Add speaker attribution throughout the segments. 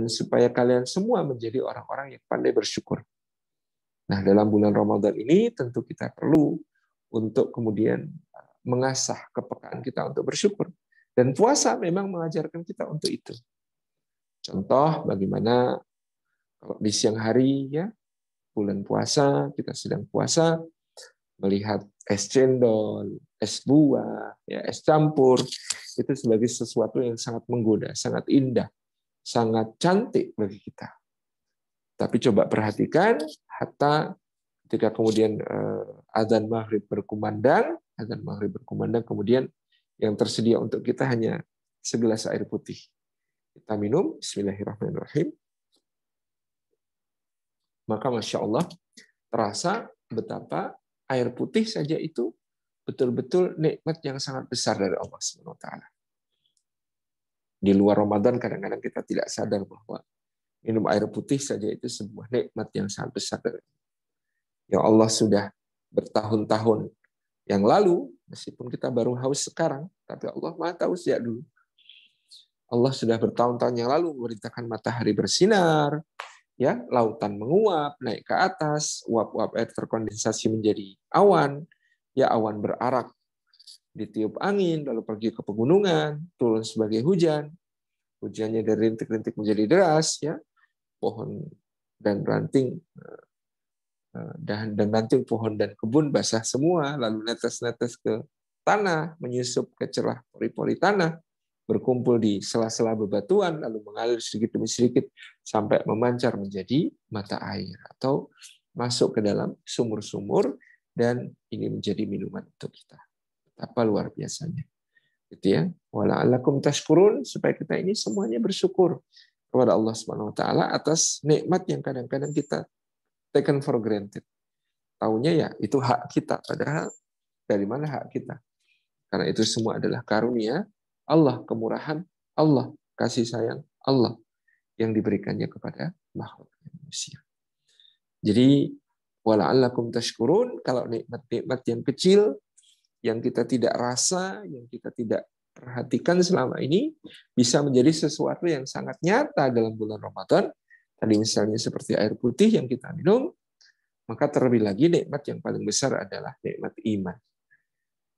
Speaker 1: supaya kalian semua menjadi orang-orang yang pandai bersyukur. Nah, dalam bulan Ramadan ini tentu kita perlu untuk kemudian mengasah kepekaan kita untuk bersyukur. Dan puasa memang mengajarkan kita untuk itu. Contoh bagaimana kalau di siang hari ya, bulan puasa, kita sedang puasa, melihat es cendol, es buah, ya, es campur, itu sebagai sesuatu yang sangat menggoda, sangat indah, sangat cantik bagi kita. Tapi coba perhatikan, hatta ketika kemudian azan maghrib berkumandang, kemudian yang tersedia untuk kita hanya segelas air putih. Kita minum, bismillahirrahmanirrahim. Maka Masya Allah, terasa betapa air putih saja itu betul-betul nikmat yang sangat besar dari Allah SWT. Di luar Ramadan kadang-kadang kita tidak sadar bahwa minum air putih saja itu sebuah nikmat yang sangat besar dari Allah. Ya Allah sudah bertahun-tahun yang lalu, meskipun kita baru haus sekarang, tapi Allah Maha tahu sejak dulu. Allah sudah bertahun-tahun yang lalu memerintahkan matahari bersinar, ya, lautan menguap, naik ke atas, uap-uap air terkondensasi menjadi awan, ya awan berarak, ditiup angin, lalu pergi ke pegunungan, turun sebagai hujan, hujannya dari rintik-rintik menjadi deras, ya, pohon dan ranting dan ranting pohon dan kebun basah semua, lalu netes-netes ke tanah, menyusup ke celah pori-pori tanah, berkumpul di sela-sela bebatuan, lalu mengalir sedikit demi sedikit sampai memancar menjadi mata air atau masuk ke dalam sumur-sumur, dan ini menjadi minuman untuk kita. Betapa luar biasanya. Gitu ya. Wala'allakum tashkurun, supaya kita ini semuanya bersyukur kepada Allah Subhanahu wa taala atas nikmat yang kadang-kadang kita taken for granted. Taunya ya itu hak kita, padahal dari mana hak kita? Karena itu semua adalah karunia Allah, kemurahan Allah, kasih sayang Allah yang diberikannya kepada makhluk manusia. Jadi wala'allakum tashkurun, kalau nikmat-nikmat yang kecil yang kita tidak rasa, yang kita tidak perhatikan selama ini bisa menjadi sesuatu yang sangat nyata dalam bulan Ramadan. Tadi misalnya seperti air putih yang kita minum, maka terlebih lagi nikmat yang paling besar adalah nikmat iman.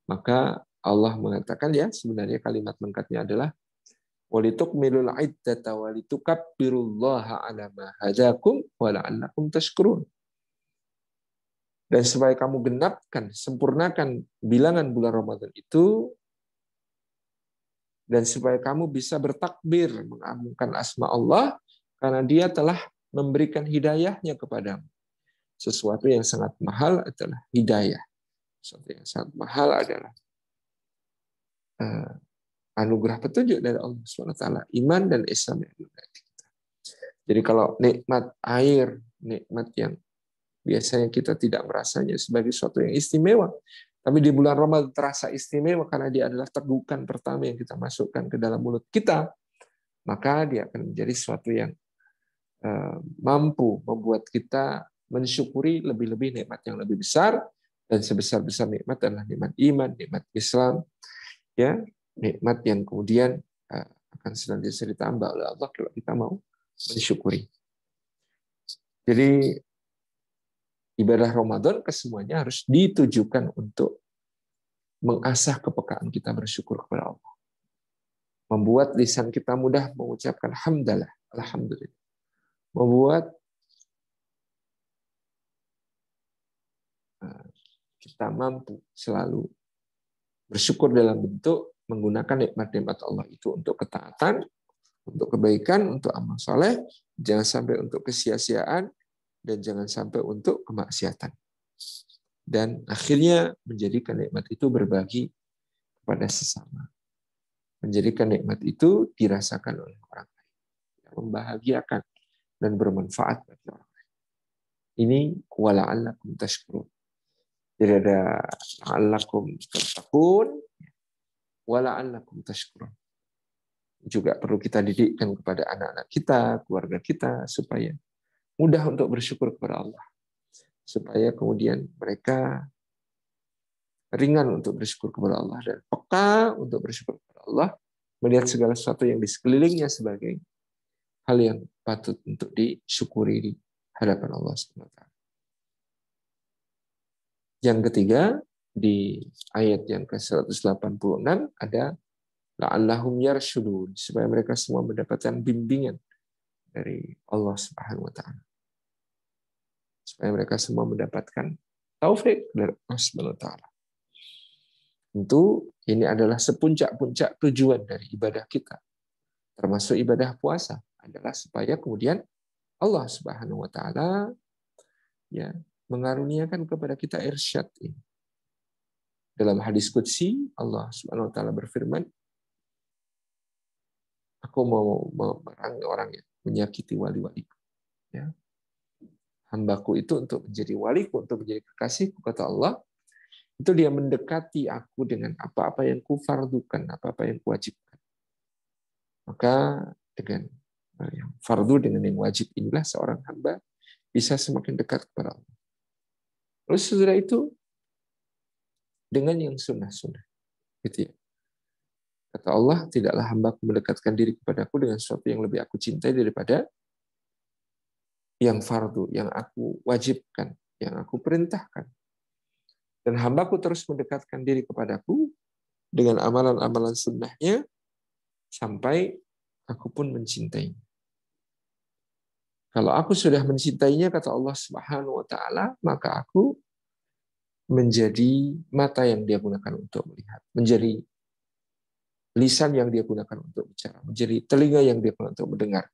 Speaker 1: Maka Allah mengatakan ya, sebenarnya kalimat lengkapnya adalah walitukmilul iddata walitukabbirullaha ala ma hadakum wa la'allakum tashkurun. Dan supaya kamu genapkan, sempurnakan bilangan bulan Ramadan itu, dan supaya kamu bisa bertakbir, mengagungkan asma Allah, karena Dia telah memberikan hidayahnya kepadamu. Sesuatu yang sangat mahal adalah hidayah. Sesuatu yang sangat mahal adalah anugerah petunjuk dari Allah SWT, iman dan Islam yang berarti kita. Jadi kalau nikmat air, nikmat yang biasanya kita tidak merasanya sebagai sesuatu yang istimewa, tapi di bulan Ramadan terasa istimewa karena dia adalah tegukan pertama yang kita masukkan ke dalam mulut kita, maka dia akan menjadi sesuatu yang mampu membuat kita mensyukuri lebih-lebih nikmat yang lebih besar, dan sebesar-besar nikmat adalah nikmat iman, nikmat Islam, ya, nikmat yang kemudian akan senantiasa ditambah oleh Allah kalau kita mau mensyukuri. Jadi ibadah Ramadan kesemuanya harus ditujukan untuk mengasah kepekaan kita bersyukur kepada Allah. Membuat lisan kita mudah mengucapkan hamdalah, alhamdulillah. Membuat kita mampu selalu bersyukur dalam bentuk menggunakan nikmat-nikmat Allah itu untuk ketaatan, untuk kebaikan, untuk amal soleh, jangan sampai untuk kesia-siaan, dan jangan sampai untuk kemaksiatan. Dan akhirnya menjadikan nikmat itu berbagi kepada sesama. Menjadikan nikmat itu dirasakan oleh orang lain. Membahagiakan dan bermanfaat bagi orang lain. Ini wala'allakum tashkurun. Jadi ada la'allakum tattaqun, wala'allakum tashkurun. Juga perlu kita didikkan kepada anak-anak kita, keluarga kita, supaya mudah untuk bersyukur kepada Allah. Supaya kemudian mereka ringan untuk bersyukur kepada Allah dan peka untuk bersyukur kepada Allah, melihat segala sesuatu yang di sekelilingnya sebagai hal yang patut untuk disyukuri di hadapan Allah SWT. Yang ketiga, di ayat yang ke-186 ada la'allahum yarshudun, supaya mereka semua mendapatkan bimbingan dari Allah Subhanahu wa taala. Supaya mereka semua mendapatkan taufik dari Allah Subhanahu wa taala. Tentu ini adalah sepuncak-puncak tujuan dari ibadah kita. Termasuk ibadah puasa adalah supaya kemudian Allah Subhanahu wa taala ya mengaruniakan kepada kita irsyad ini. Dalam hadis qudsi Allah Subhanahu wa taala berfirman, aku mau memerangi orang yang menyakiti wali-waliku. Ya. Hambaku itu untuk menjadi waliku, untuk menjadi kekasihku, kata Allah, itu dia mendekati aku dengan apa-apa yang kufardukan, apa-apa yang kuwajibkan. Maka dengan yang fardu, dengan yang wajib inilah seorang hamba bisa semakin dekat kepada Allah. Lalu sesudah itu dengan yang sunnah-sunnah. Gitu ya. Kata Allah, tidaklah hambaku mendekatkan diri kepadaku dengan sesuatu yang lebih aku cintai daripada yang fardu, yang aku wajibkan, yang aku perintahkan. Dan hambaku terus mendekatkan diri kepadaku dengan amalan-amalan sunnahnya sampai aku pun mencintainya. Kalau aku sudah mencintainya, kata Allah Subhanahu wa taala, maka aku menjadi mata yang dia gunakan untuk melihat, menjadi lisan yang dia gunakan untuk bicara, menjadi telinga yang dia gunakan untuk mendengar,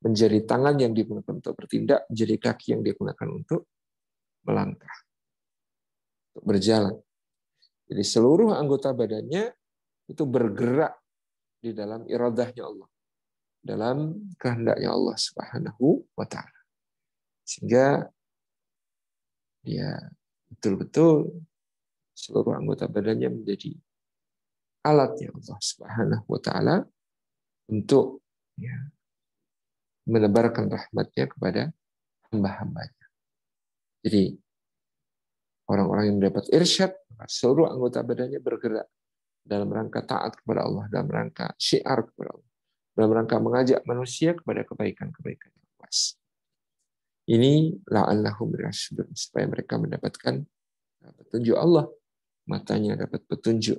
Speaker 1: menjadi tangan yang digunakan untuk bertindak, menjadi kaki yang dia gunakan untuk melangkah, untuk berjalan. Jadi seluruh anggota badannya itu bergerak di dalam iradahnya Allah, dalam kehendaknya Allah Subhanahu wa taala. Sehingga dia betul-betul seluruh anggota badannya menjadi alatnya Allah Subhanahu wa taala untuk menebarkan rahmatnya kepada hamba-hambanya. Jadi orang-orang yang mendapat irsyad, seluruh anggota badannya bergerak dalam rangka taat kepada Allah, dalam rangka syiar kepada Allah, dalam rangka mengajak manusia kepada kebaikan-kebaikan yang luas. Ini la'allahum yarshudun, supaya mereka mendapatkan petunjuk Allah, matanya dapat petunjuk,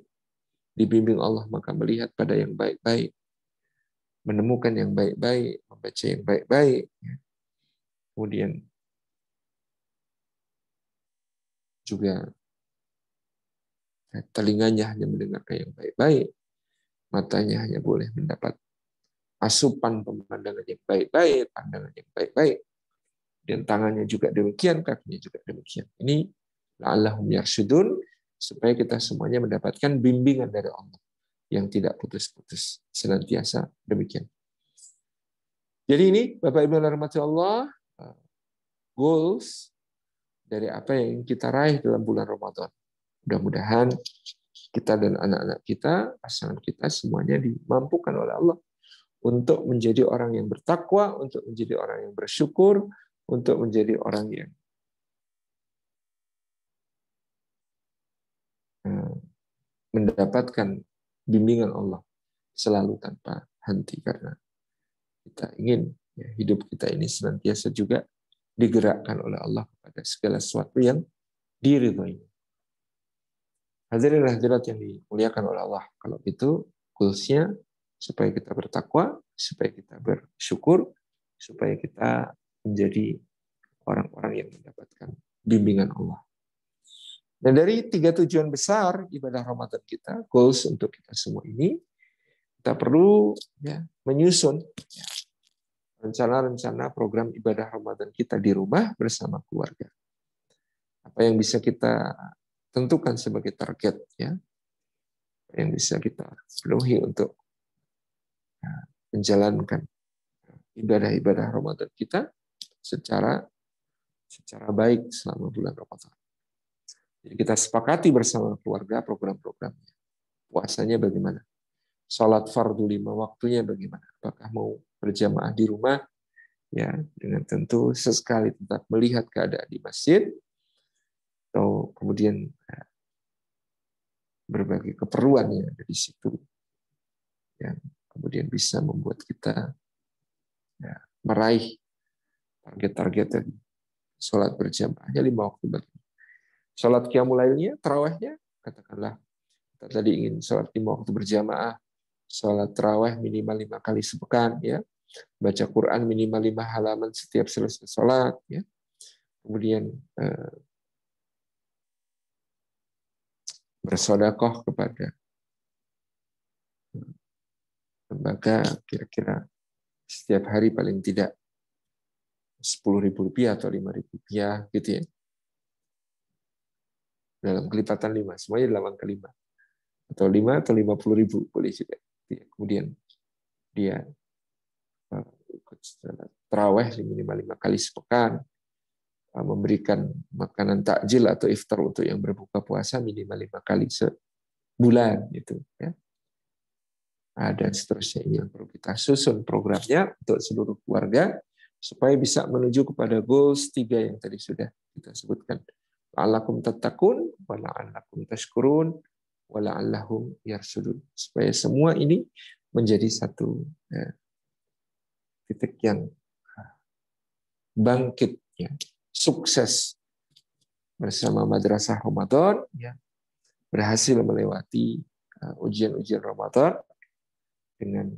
Speaker 1: dibimbing Allah maka melihat pada yang baik-baik, menemukan yang baik-baik, membaca yang baik-baik, kemudian juga telinganya hanya mendengarkan yang baik-baik, matanya hanya boleh mendapat asupan pemandangan yang baik-baik, pandangan yang baik-baik, dan tangannya juga demikian, kakinya juga demikian. Ini la'allahum yarshudun, supaya kita semuanya mendapatkan bimbingan dari Allah yang tidak putus-putus, senantiasa demikian. Jadi ini Bapak Ibu yang dirahmati Allah, goals dari apa yang kita raih dalam bulan Ramadan. Mudah-mudahan kita dan anak-anak kita, pasangan kita semuanya dimampukan oleh Allah untuk menjadi orang yang bertakwa, untuk menjadi orang yang bersyukur, untuk menjadi orang yang mendapatkan bimbingan Allah selalu tanpa henti, karena kita ingin hidup kita ini senantiasa juga digerakkan oleh Allah kepada segala sesuatu yang diridhoi. Hadirin hadirat yang dimuliakan oleh Allah, kalau itu goalsnya supaya kita bertakwa, supaya kita bersyukur, supaya kita menjadi orang-orang yang mendapatkan bimbingan Allah. Dan dari 3 tujuan besar ibadah Ramadan kita, goals untuk kita semua ini, kita perlu menyusun rencana-rencana program ibadah Ramadan kita di rumah bersama keluarga. Apa yang bisa kita tentukan sebagai target, yang bisa kita penuhi untuk menjalankan ibadah-ibadah Ramadan kita secara baik selama bulan Ramadan. Jadi kita sepakati bersama keluarga program-programnya. Puasanya bagaimana? Salat fardu 5 waktunya bagaimana? Apakah mau berjamaah di rumah? Ya, dengan tentu sesekali tetap melihat keadaan di masjid, atau kemudian berbagai keperluan yang ada di situ yang kemudian bisa membuat kita ya, meraih target-target tadi. Sholat berjamaahnya 5 waktu bagi. Sholat qiyamul lailnya, tarawihnya, katakanlah kita tadi ingin sholat 5 waktu berjamaah, sholat tarawih minimal 5 kali sepekan, ya, baca Quran minimal 5 halaman setiap selesai sholat, ya. Kemudian bersedekah kepada lembaga kira-kira setiap hari paling tidak Rp10.000 atau Rp5.000 gitu ya. Dalam kelipatan 5, semuanya dalam angka 5. Atau 5 atau 50.000 boleh juga. Kemudian dia ikut tarawih minimal 5 kali sepekan, memberikan makanan takjil atau iftar untuk yang berbuka puasa minimal 5 kali sebulan gitu ya. Dan seterusnya. Ini yang perlu kita susun programnya untuk seluruh keluarga supaya bisa menuju kepada goals 3 yang tadi sudah kita sebutkan. La'allakum tattaqun wa la'allakum tashkurun wa la'allahum yarsudun. Supaya semua ini menjadi satu titik yang bangkit, ya, sukses bersama Madrasah Ramadan, ya, berhasil melewati ujian-ujian Ramadan dengan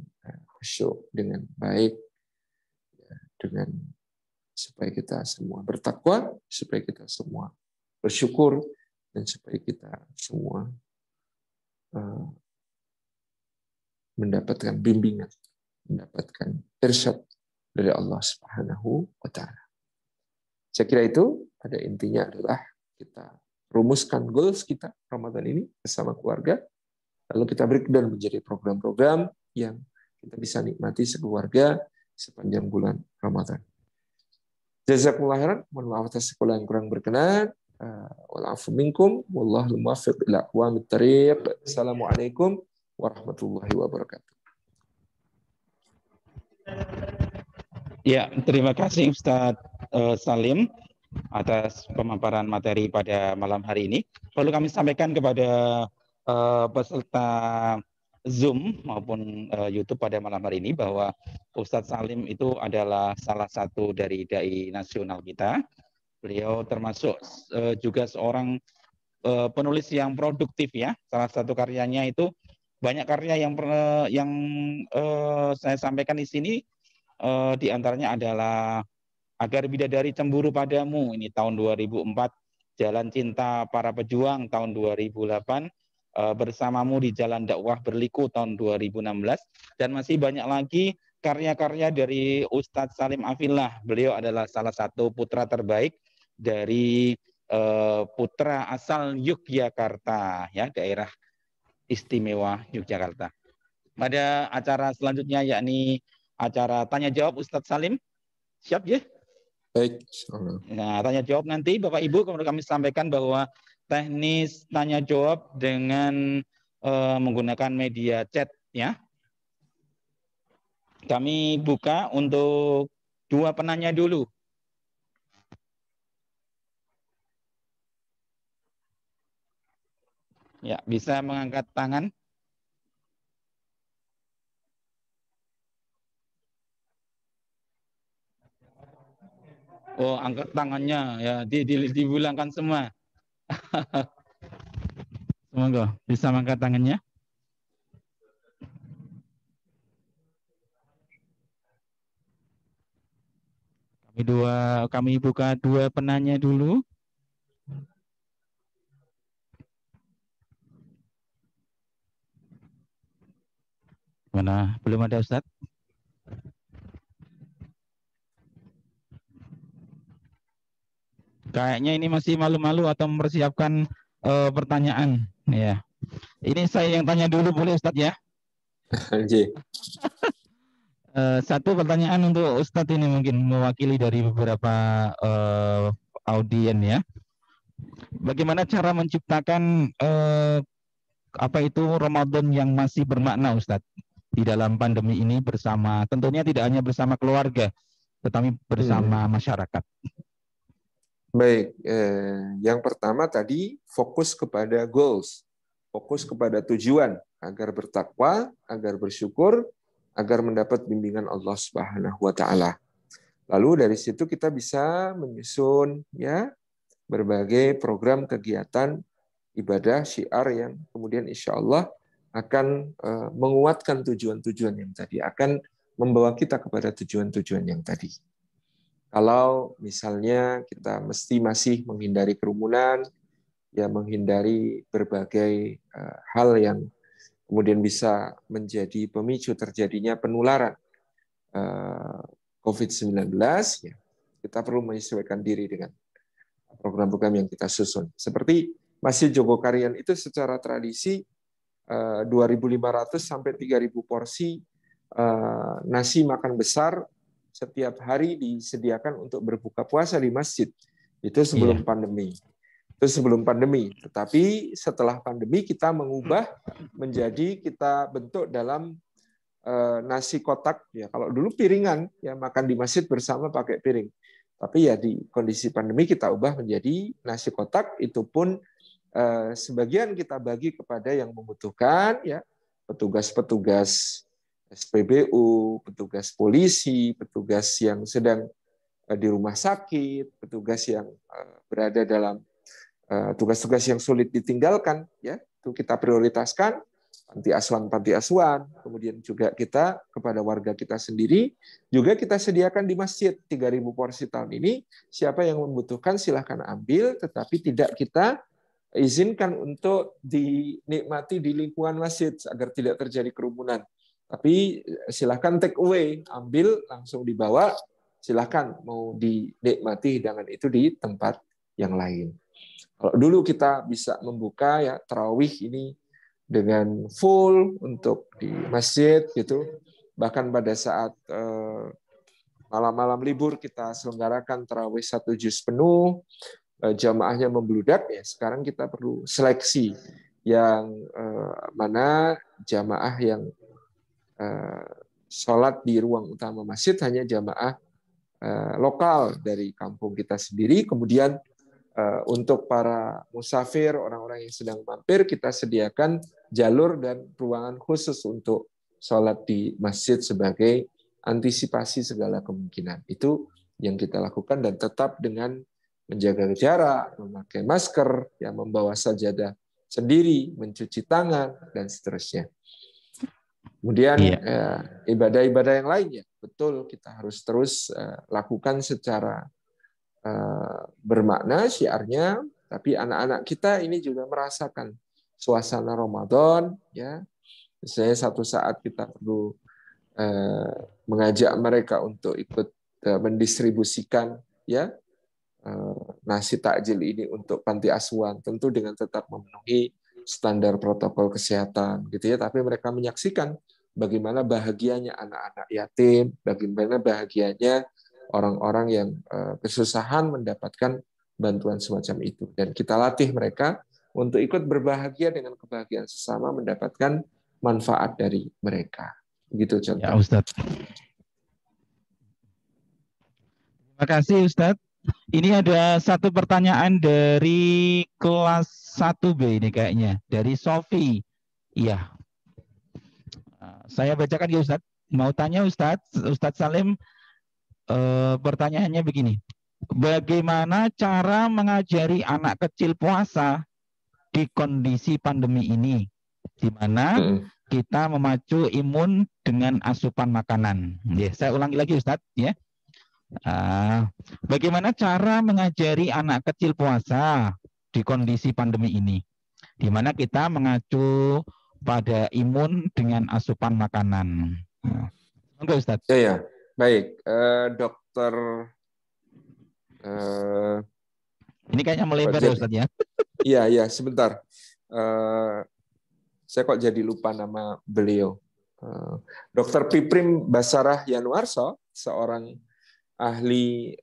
Speaker 1: khusyuk, dengan baik, ya, dengan supaya kita semua bertakwa, supaya kita semua bersyukur, dan supaya kita semua mendapatkan bimbingan, mendapatkan irsyad dari Allah Subhanahu wa Ta'ala. Saya kira itu pada intinya adalah kita rumuskan goals kita Ramadan ini bersama keluarga, lalu kita breakdown menjadi program-program yang kita bisa nikmati sekeluarga sepanjang bulan Ramadan. Jazakumullah khairan, mohon maaf atas segala yang kurang berkenan. Wa'afu minkum, wallahul muwaffiq ila aqwamit thariq. Assalamualaikum warahmatullahi wabarakatuh.
Speaker 2: Ya, terima kasih Ustadz Salim atas pemaparan materi pada malam hari ini. Perlu kami sampaikan kepada peserta Zoom maupun YouTube pada malam hari ini bahwa Ustadz Salim itu adalah salah satu dari dai nasional kita. Beliau termasuk juga seorang penulis yang produktif ya. Salah satu karyanya itu banyak karya yang saya sampaikan di sini, di antaranya adalah Agar Bidadari Cemburu Padamu, ini tahun 2004, Jalan Cinta Para Pejuang tahun 2008, Bersamamu di Jalan Dakwah Berliku tahun 2016, dan masih banyak lagi karya-karya dari Ustadz Salim Afillah. Beliau adalah salah satu putra terbaik dari putra asal Yogyakarta, ya, daerah istimewa Yogyakarta. Pada acara selanjutnya yakni acara tanya jawab Ustadz Salim, siap ya?
Speaker 1: Baik.
Speaker 2: Nah, tanya jawab nanti Bapak Ibu kemudian kami sampaikan bahwa teknis tanya jawab dengan menggunakan media chat ya. Kami buka untuk 2 penanya dulu. Ya, bisa mengangkat tangan. Oh, angkat tangannya ya, dibulangkan semua. Semoga bisa mengangkat tangannya. Kami buka 2 penanya dulu. Mana? Belum ada Ustadz? Kayaknya ini masih malu-malu atau mempersiapkan pertanyaan. Ya. Ini saya yang tanya dulu boleh Ustadz ya? Satu pertanyaan untuk Ustadz ini mungkin mewakili dari beberapa audien ya. Bagaimana cara menciptakan apa itu Ramadan yang masih bermakna Ustadz di dalam pandemi ini bersama, tentunya tidak hanya bersama keluarga, tetapi bersama masyarakat.
Speaker 1: Baik, yang pertama tadi fokus kepada goals, fokus kepada tujuan agar bertakwa, agar bersyukur, agar mendapat bimbingan Allah Subhanahu wa taala. Lalu dari situ kita bisa menyusun ya berbagai program kegiatan ibadah syiar yang kemudian insya Allah akan menguatkan tujuan-tujuan yang tadi, akan membawa kita kepada tujuan-tujuan yang tadi. Kalau misalnya kita mesti masih menghindari kerumunan, ya menghindari berbagai hal yang kemudian bisa menjadi pemicu terjadinya penularan COVID-19, ya, kita perlu menyesuaikan diri dengan program-program yang kita susun. Seperti Masjid Jogokarian itu secara tradisi 2.500 sampai 3.000 porsi nasi makan besar setiap hari disediakan untuk berbuka puasa di masjid. Itu sebelum pandemi. Itu sebelum pandemi. Tetapi setelah pandemi kita mengubah menjadi kita bentuk dalam nasi kotak. Ya, kalau dulu piringan, ya makan di masjid bersama pakai piring. Tapi ya di kondisi pandemi kita ubah menjadi nasi kotak. Itu pun sebagian kita bagi kepada yang membutuhkan, ya petugas-petugas SPBU, petugas polisi, petugas yang sedang di rumah sakit, petugas yang berada dalam tugas-tugas yang sulit ditinggalkan, ya itu kita prioritaskan. Panti asuhan, kemudian juga kita kepada warga kita sendiri juga kita sediakan di masjid 3.000 porsi tahun ini. Siapa yang membutuhkan silahkan ambil, tetapi tidak kita izinkan untuk dinikmati di lingkungan masjid agar tidak terjadi kerumunan. Tapi silahkan take away, ambil langsung dibawa, silahkan mau dinikmati hidangan itu di tempat yang lain. Kalau dulu kita bisa membuka ya tarawih ini dengan full untuk di masjid gitu, bahkan pada saat malam-malam libur kita selenggarakan tarawih 1 juz penuh, jamaahnya membludak, ya sekarang kita perlu seleksi yang mana jamaah yang sholat di ruang utama masjid hanya jamaah lokal dari kampung kita sendiri. Kemudian untuk para musafir, orang-orang yang sedang mampir, kita sediakan jalur dan ruangan khusus untuk sholat di masjid sebagai antisipasi segala kemungkinan. Itu yang kita lakukan, dan tetap dengan menjaga jarak, memakai masker, ya membawa sajadah sendiri, mencuci tangan, dan seterusnya. Kemudian ibadah-ibadah yang lainnya, betul kita harus terus lakukan secara bermakna syiarnya, tapi anak-anak kita ini juga merasakan suasana Ramadan, ya. Misalnya satu saat kita perlu mengajak mereka untuk ikut mendistribusikan ya nasi takjil ini untuk panti asuhan, tentu dengan tetap memenuhi standar protokol kesehatan gitu ya, tapi mereka menyaksikan bagaimana bahagianya anak-anak yatim, bagaimana bahagianya orang-orang yang kesusahan mendapatkan bantuan semacam itu, dan kita latih mereka untuk ikut berbahagia dengan kebahagiaan sesama, mendapatkan manfaat dari mereka. Begitu contoh.
Speaker 2: Ya Ustadz. Terima kasih Ustadz. Ini ada satu pertanyaan dari kelas 1B ini kayaknya, dari Sofi. Iya. Saya bacakan ya Ustadz. Mau tanya Ustadz Salim, pertanyaannya begini. Bagaimana cara mengajari anak kecil puasa di kondisi pandemi ini, di mana kita memacu imun dengan asupan makanan? Ya, saya ulangi lagi Ustadz ya. Bagaimana cara mengajari anak kecil puasa di kondisi pandemi ini, di mana kita mengacu pada imun dengan asupan makanan? Oke, Ustadz.
Speaker 1: Ya. Baik, Dokter.
Speaker 2: Ini kayaknya melebar ya Ustadz ya.
Speaker 1: Iya, sebentar. Saya kok jadi lupa nama beliau. Dokter Piprim Basarah Yanuarso, seorang ahli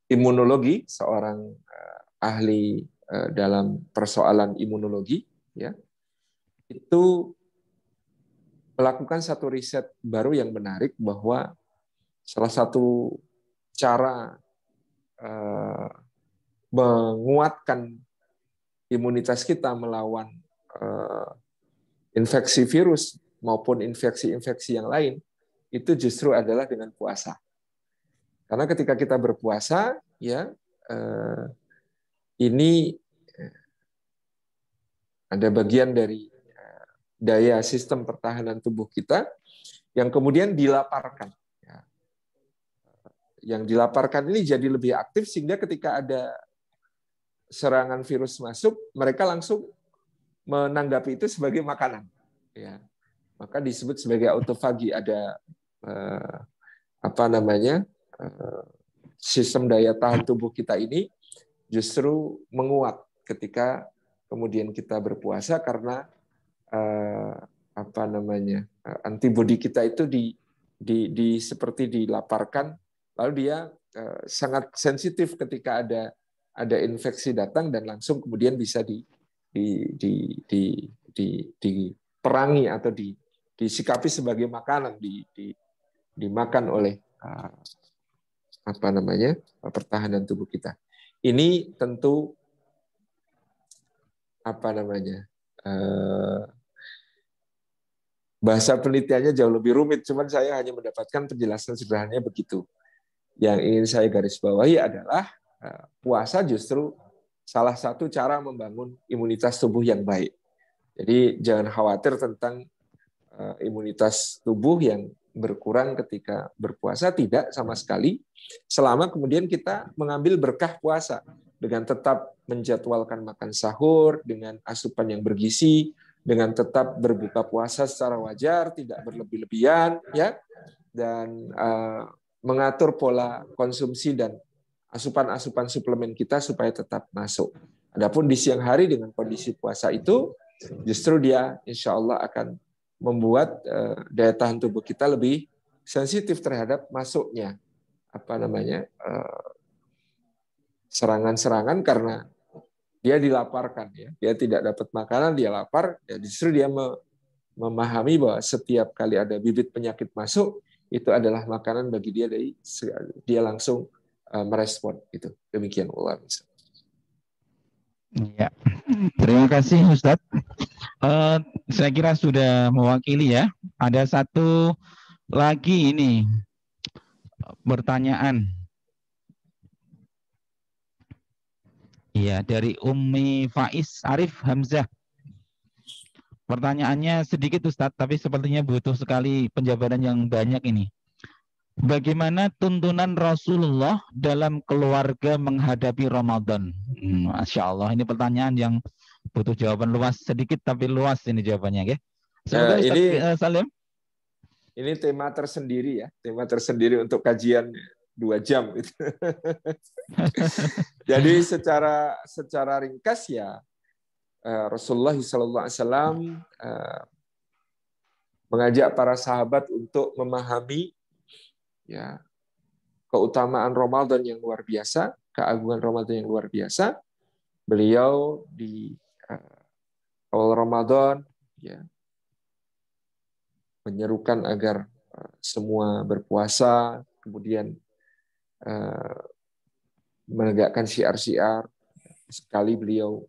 Speaker 1: imunologi, seorang ahli dalam persoalan imunologi, ya, itu melakukan satu riset baru yang menarik, bahwa salah satu cara menguatkan imunitas kita melawan infeksi virus maupun infeksi-infeksi yang lain itu justru adalah dengan puasa. Karena ketika kita berpuasa, ya ini ada bagian dari daya sistem pertahanan tubuh kita yang kemudian dilaparkan. Yang dilaparkan ini jadi lebih aktif sehingga ketika ada serangan virus masuk, mereka langsung menanggapi itu sebagai makanan. Ya. Maka disebut sebagai autofagi. Ada sistem daya tahan tubuh kita ini justru menguat ketika kemudian kita berpuasa karena antibodi kita itu seperti dilaparkan, lalu dia sangat sensitif ketika ada infeksi datang dan langsung kemudian bisa diperangi atau disikapi sebagai makanan, dimakan oleh pertahanan tubuh kita. Ini tentu bahasa penelitiannya jauh lebih rumit, cuman saya hanya mendapatkan penjelasan sederhananya begitu. Yang ingin saya garis bawahi adalah puasa justru salah satu cara membangun imunitas tubuh yang baik. Jadi jangan khawatir tentang imunitas tubuh yang berkurang ketika berpuasa, tidak sama sekali. Selama kemudian kita mengambil berkah puasa dengan tetap menjadwalkan makan sahur dengan asupan yang bergizi, dengan tetap berbuka puasa secara wajar, tidak berlebih-lebihan, ya, dan mengatur pola konsumsi dan asupan-asupan suplemen kita supaya tetap masuk. Adapun di siang hari dengan kondisi puasa itu, justru dia insya Allah akan membuat daya tahan tubuh kita lebih sensitif terhadap masuknya serangan-serangan karena dia dilaparkan, ya. Dia tidak dapat makanan, dia lapar, ya justru dia memahami bahwa setiap kali ada bibit penyakit masuk itu adalah makanan bagi dia, dia langsung merespon itu. Demikian Allah.
Speaker 2: Ya, terima kasih Ustadz. Saya kira sudah mewakili ya. Ada satu lagi ini pertanyaan. Iya, dari Ummi Faiz Arif Hamzah. Pertanyaannya sedikit Ustadz, tapi sepertinya butuh sekali penjabaran yang banyak ini. Bagaimana tuntunan Rasulullah dalam keluarga menghadapi Ramadan? Masya Allah, ini pertanyaan yang butuh jawaban luas, sedikit tapi luas ini jawabannya. Okay? Semoga Ustaz Salim.
Speaker 1: Ini tema tersendiri ya, tema tersendiri untuk kajian 2 jam. Jadi secara ringkas ya, Rasulullah SAW mengajak para sahabat untuk memahami ya keutamaan Ramadan yang luar biasa, keagungan Ramadan yang luar biasa. Beliau di awal Ramadan ya menyerukan agar semua berpuasa, kemudian menegakkan syiar-syiar. Sekali beliau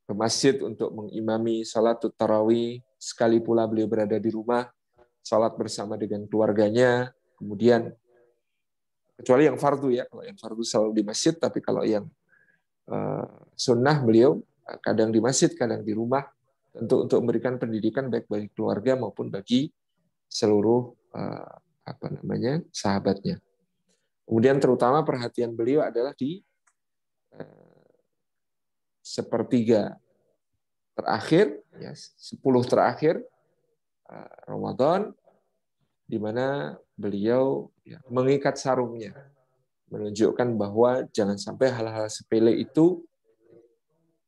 Speaker 1: ke masjid untuk mengimami salat tarawih, sekali pula beliau berada di rumah salat bersama dengan keluarganya. Kemudian kecuali yang fardu ya, kalau yang fardu selalu di masjid, tapi kalau yang sunnah beliau kadang di masjid, kadang di rumah, tentu untuk memberikan pendidikan baik bagi keluarga maupun bagi seluruh sahabatnya. Kemudian terutama perhatian beliau adalah di sepertiga terakhir, ya, 10 terakhir Ramadan, di mana beliau mengikat sarungnya, menunjukkan bahwa jangan sampai hal-hal sepele itu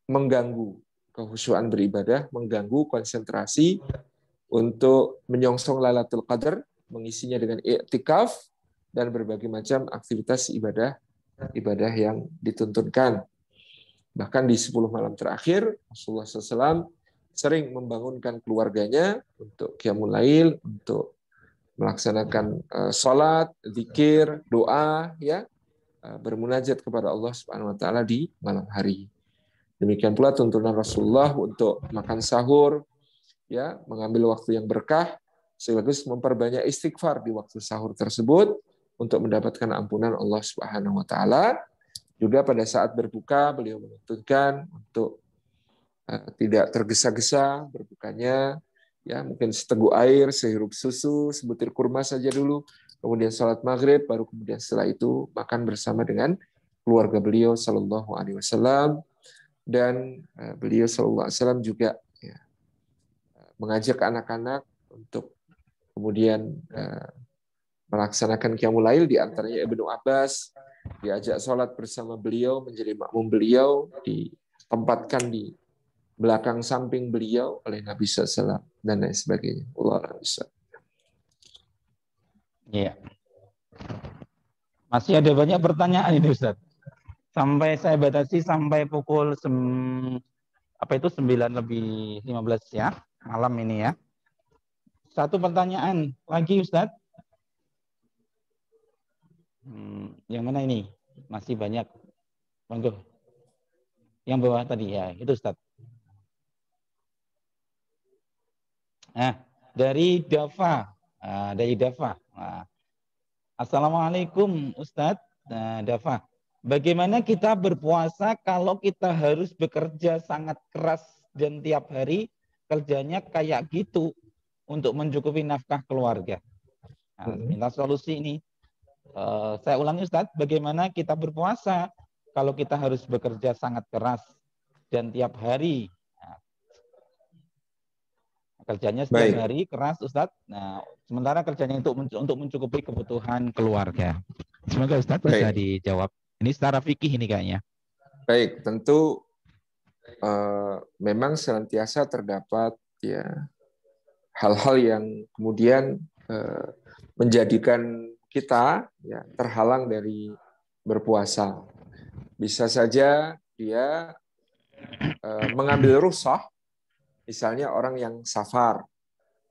Speaker 1: mengganggu kehusyuan beribadah, mengganggu konsentrasi untuk menyongsong Lailatul Qadar, mengisinya dengan i'tikaf dan berbagai macam aktivitas ibadah yang dituntunkan. Bahkan di 10 malam terakhir, Rasulullah SAW sering membangunkan keluarganya untuk qiyamul lail, untuk melaksanakan salat, zikir, doa, ya, bermunajat kepada Allah Subhanahu wa taala di malam hari. Demikian pula tuntunan Rasulullah untuk makan sahur ya mengambil waktu yang berkah sekaligus memperbanyak istighfar di waktu sahur tersebut untuk mendapatkan ampunan Allah Subhanahu wa taala. Juga pada saat berbuka beliau menuntutkan untuk tidak tergesa-gesa berbukanya, ya mungkin seteguk air, sehirup susu, sebutir kurma saja dulu, kemudian sholat maghrib, baru kemudian setelah itu makan bersama dengan keluarga beliau Sallallahu Alaihi Wasallam. Dan beliau Sallallahu Alaihi Wasallam juga ya, mengajak anak-anak untuk kemudian melaksanakan qiyamul lail, di antaranya Ibnu Abbas diajak sholat bersama beliau, menjadi makmum beliau, ditempatkan di belakang samping beliau oleh Nabi SAW dan lain sebagainya. Allah bisa.
Speaker 2: Iya. Masih ada banyak pertanyaan ini Ustaz. Sampai saya batasi sampai pukul 9 lebih 15 ya, malam ini ya. Satu pertanyaan lagi Ustaz. Yang mana ini? Masih banyak. Monggo. Yang bawah tadi ya, itu Ustaz. Nah, dari Dava. Assalamualaikum Ustaz. Dava. Bagaimana kita berpuasa kalau kita harus bekerja sangat keras dan tiap hari kerjanya kayak gitu untuk mencukupi nafkah keluarga? Nah, minta solusi ini. Saya ulangi Ustaz, bagaimana kita berpuasa kalau kita harus bekerja sangat keras dan tiap hari kerjanya setiap hari keras Ustaz. Nah, sementara kerjanya untuk mencukupi kebutuhan keluarga. Semoga Ustaz bisa dijawab. Ini secara fikih ini kayaknya.
Speaker 1: Baik, tentu memang senantiasa terdapat ya hal-hal yang kemudian menjadikan kita ya terhalang dari berpuasa. Bisa saja dia mengambil rukhsah, misalnya orang yang safar,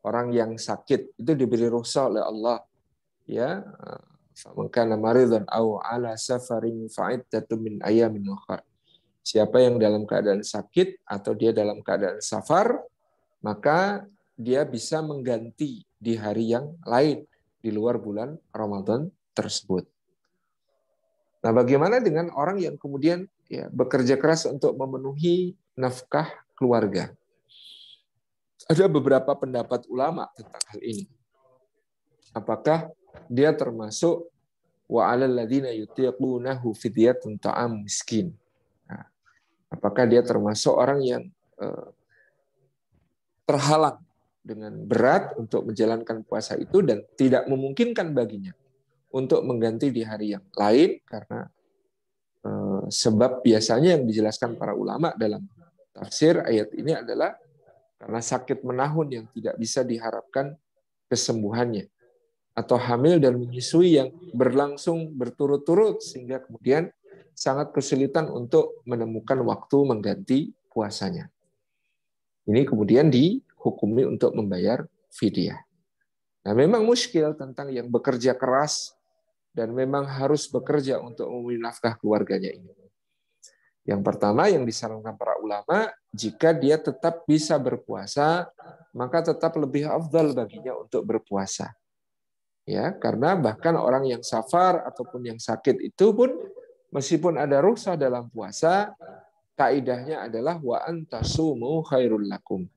Speaker 1: orang yang sakit itu diberi rukhsah oleh Allah, ya. Faman kana maridan aw ala safarin fa'iddatun min ayamin ukhra. Siapa yang dalam keadaan sakit atau dia dalam keadaan safar, maka dia bisa mengganti di hari yang lain di luar bulan Ramadan tersebut. Nah, bagaimana dengan orang yang kemudian ya bekerja keras untuk memenuhi nafkah keluarga? Ada beberapa pendapat ulama tentang hal ini. Apakah dia termasuk wa 'alal ladzina yutiqunahu fidyatun ta'am miskin? Nah, apakah dia termasuk orang yang terhalang dengan berat untuk menjalankan puasa itu dan tidak memungkinkan baginya untuk mengganti di hari yang lain karena sebab biasanya yang dijelaskan para ulama dalam tafsir ayat ini adalah karena sakit menahun yang tidak bisa diharapkan kesembuhannya atau hamil dan menyusui yang berlangsung berturut-turut sehingga kemudian sangat kesulitan untuk menemukan waktu mengganti puasanya. Ini kemudian dihukumi untuk membayar fidyah. Nah, memang muskil tentang yang bekerja keras dan memang harus bekerja untuk memenuhi nafkah keluarganya ini. Yang pertama yang disarankan para ulama, jika dia tetap bisa berpuasa, maka tetap lebih afdal baginya untuk berpuasa. Ya, karena bahkan orang yang safar ataupun yang sakit itu pun meskipun ada rukhsah dalam puasa, kaidahnya adalah wa antasumu khairul lakum.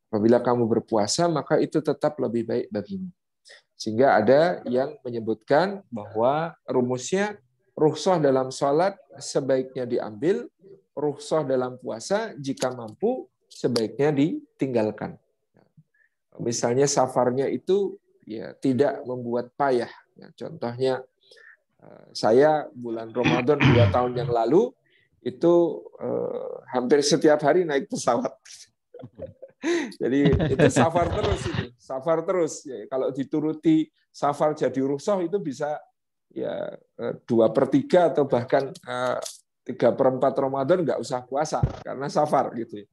Speaker 1: Apabila kamu berpuasa, maka itu tetap lebih baik bagimu. Sehingga ada yang menyebutkan bahwa rumusnya rukhsah dalam sholat sebaiknya diambil, rukhsah dalam puasa jika mampu sebaiknya ditinggalkan. Misalnya safarnya itu ya tidak membuat payah. Ya, contohnya saya bulan Ramadan 2 tahun yang lalu itu hampir setiap hari naik pesawat. Jadi itu safar terus itu, safar terus. Ya, kalau dituruti safar jadi rukhsah itu bisa ya 2/3 atau bahkan 3/4 Ramadan nggak usah puasa karena safar gitu.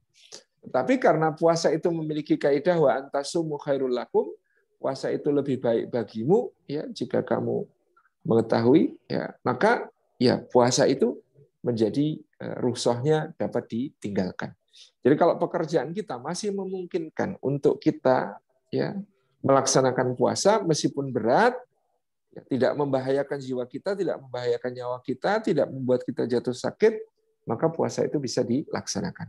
Speaker 1: Tapi karena puasa itu memiliki kaidah wa antasumu khairul lakum, puasa itu lebih baik bagimu ya jika kamu mengetahui ya, maka ya puasa itu menjadi rukhsahnya dapat ditinggalkan. Jadi kalau pekerjaan kita masih memungkinkan untuk kita ya melaksanakan puasa meskipun berat, ya, tidak membahayakan jiwa kita, tidak membahayakan nyawa kita, tidak membuat kita jatuh sakit, maka puasa itu bisa dilaksanakan.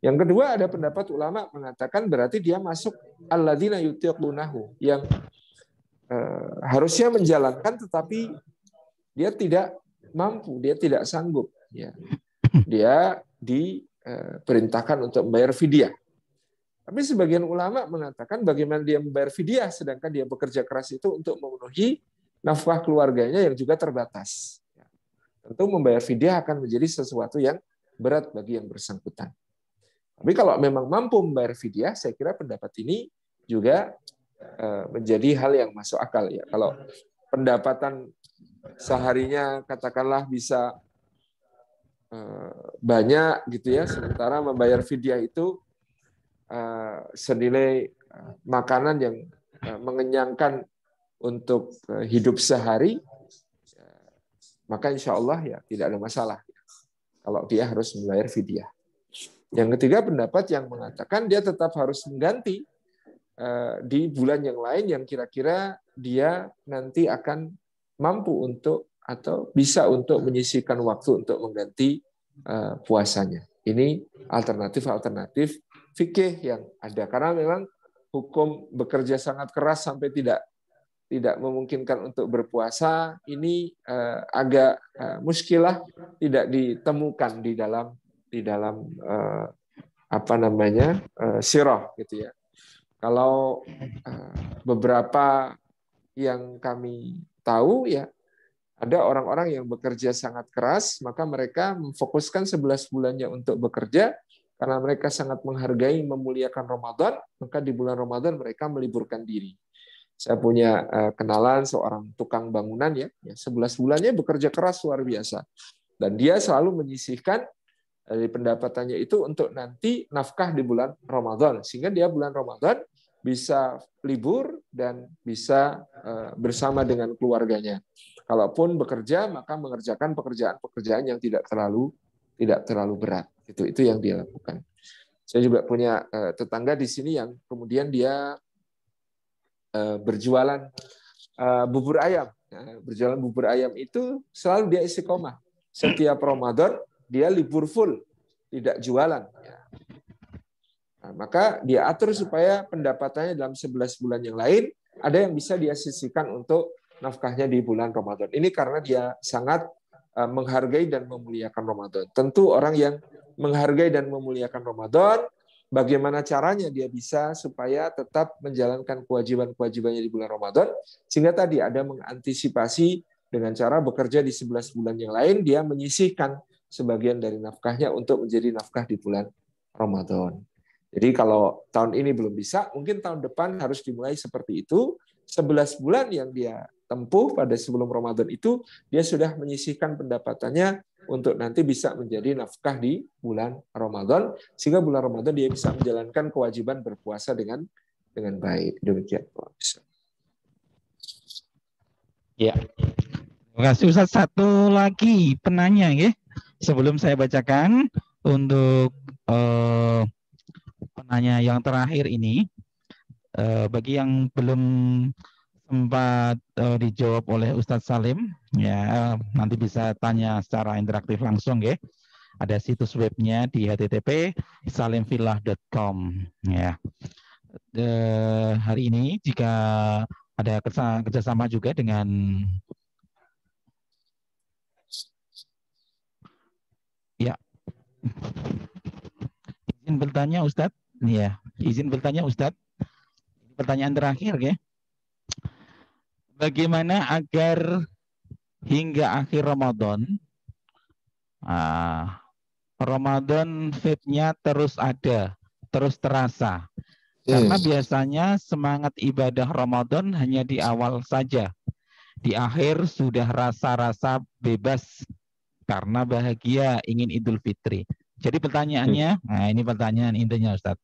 Speaker 1: Yang kedua, ada pendapat ulama mengatakan berarti dia masuk alladzina yutiqunahu, yang harusnya menjalankan tetapi dia tidak mampu, dia tidak sanggup, ya. Dia diperintahkan untuk membayar fidyah. Tapi sebagian ulama mengatakan bagaimana dia membayar fidyah sedangkan dia bekerja keras itu untuk memenuhi nafkah keluarganya yang juga terbatas. Tentu membayar fidyah akan menjadi sesuatu yang berat bagi yang bersangkutan. Tapi kalau memang mampu membayar fidyah, saya kira pendapat ini juga menjadi hal yang masuk akal, ya. Kalau pendapatan seharinya katakanlah bisa banyak gitu ya, sementara membayar fidyah itu senilai makanan yang mengenyangkan untuk hidup sehari, maka insya Allah ya tidak ada masalah kalau dia harus membayar fidyah. Yang ketiga, pendapat yang mengatakan dia tetap harus mengganti di bulan yang lain yang kira-kira dia nanti akan mampu untuk atau bisa untuk menyisihkan waktu untuk mengganti puasanya. Ini alternatif fikih yang ada, karena memang hukum bekerja sangat keras sampai tidak memungkinkan untuk berpuasa ini agak muskilah, tidak ditemukan di dalam sirah gitu ya. Kalau beberapa yang kami tahu ya, ada orang-orang yang bekerja sangat keras, maka mereka memfokuskan 11 bulannya untuk bekerja karena mereka sangat menghargai, memuliakan Ramadan, maka di bulan Ramadan mereka meliburkan diri. Saya punya kenalan seorang tukang bangunan ya, 11 bulannya bekerja keras luar biasa. Dan dia selalu menyisihkan dari pendapatannya itu untuk nanti nafkah di bulan Ramadan, sehingga dia bulan Ramadan bisa libur dan bisa bersama dengan keluarganya. Kalaupun bekerja, maka mengerjakan pekerjaan-pekerjaan yang tidak terlalu berat. Itu yang dia lakukan. Saya juga punya tetangga di sini yang kemudian dia berjualan bubur ayam. Berjualan bubur ayam itu selalu dia istiqomah. Setiap Ramadan dia libur full, tidak jualan. Nah, maka dia atur supaya pendapatannya dalam 11 bulan yang lain ada yang bisa dia sisihkan untuk nafkahnya di bulan Ramadan. Ini karena dia sangat menghargai dan memuliakan Ramadan. Tentu orang yang menghargai dan memuliakan Ramadan, bagaimana caranya dia bisa supaya tetap menjalankan kewajiban-kewajibannya di bulan Ramadan, sehingga tadi ada mengantisipasi dengan cara bekerja di 11 bulan yang lain, dia menyisihkan sebagian dari nafkahnya untuk menjadi nafkah di bulan Ramadan. Jadi kalau tahun ini belum bisa, mungkin tahun depan harus dimulai seperti itu. 11 bulan yang dia tempuh pada sebelum Ramadan itu, dia sudah menyisihkan pendapatannya untuk nanti bisa menjadi nafkah di bulan Ramadan, sehingga bulan Ramadan dia bisa menjalankan kewajiban berpuasa dengan baik. Demikian.
Speaker 2: Ya. Terima kasih Ustaz. Satu lagi penanya ya. Sebelum saya bacakan untuk penanya yang terakhir ini, bagi yang belum sempat dijawab oleh Ustadz Salim, ya nanti bisa tanya secara interaktif langsung ya. Ada situs webnya di http://salimfillah.com ya. Hari ini jika ada kerjasama juga dengan ya, izin bertanya Ustadz. Ya, izin bertanya Ustadz. Pertanyaan terakhir ya. Bagaimana agar hingga akhir Ramadan, Ramadan vibe-nya terus ada, terus terasa. Karena biasanya semangat ibadah Ramadan hanya di awal saja. Di akhir sudah rasa-rasa bebas karena bahagia ingin Idul Fitri. Jadi pertanyaannya, nah ini pertanyaan intinya Ustadz.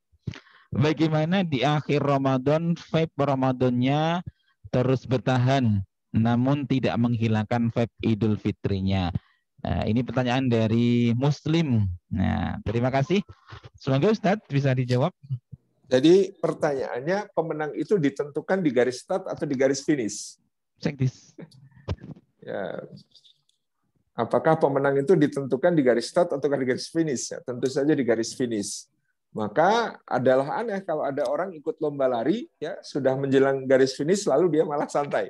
Speaker 2: Bagaimana di akhir Ramadan vibe Ramadannya terus bertahan namun tidak menghilangkan vibe Idul Fitrinya? Nah, ini pertanyaan dari Muslim. Nah, terima kasih. Semoga Ustadz bisa dijawab.
Speaker 1: Jadi pertanyaannya, pemenang itu ditentukan di garis start atau di garis finish?
Speaker 2: Sekdis.
Speaker 1: Ya, apakah pemenang itu ditentukan di garis start atau di garis finish? Ya, tentu saja di garis finish. Maka adalah aneh kalau ada orang ikut lomba lari, ya sudah menjelang garis finish lalu dia malah santai.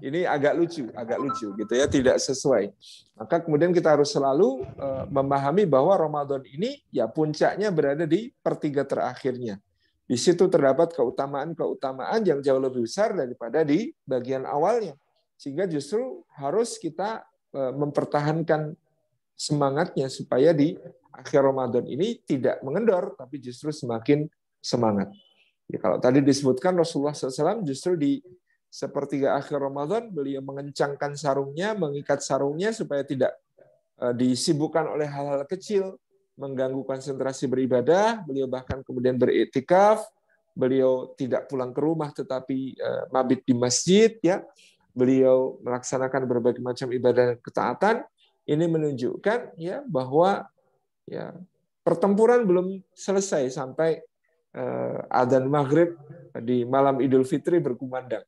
Speaker 1: Ini agak lucu gitu ya, tidak sesuai. Maka kemudian kita harus selalu memahami bahwa Ramadan ini ya puncaknya berada di pertiga terakhirnya. Di situ terdapat keutamaan-keutamaan yang jauh lebih besar daripada di bagian awalnya. Sehingga justru harus kita mempertahankan semangatnya supaya di akhir Ramadan ini tidak mengendor, tapi justru semakin semangat. Ya, kalau tadi disebutkan Rasulullah SAW justru di sepertiga akhir Ramadan beliau mengencangkan sarungnya, mengikat sarungnya supaya tidak disibukkan oleh hal-hal kecil, mengganggu konsentrasi beribadah. Beliau bahkan kemudian beriktikaf, beliau tidak pulang ke rumah tetapi mabit di masjid, ya. Beliau melaksanakan berbagai macam ibadah ketaatan. Ini menunjukkan ya bahwa ya pertempuran belum selesai sampai adzan maghrib di malam Idul Fitri berkumandang.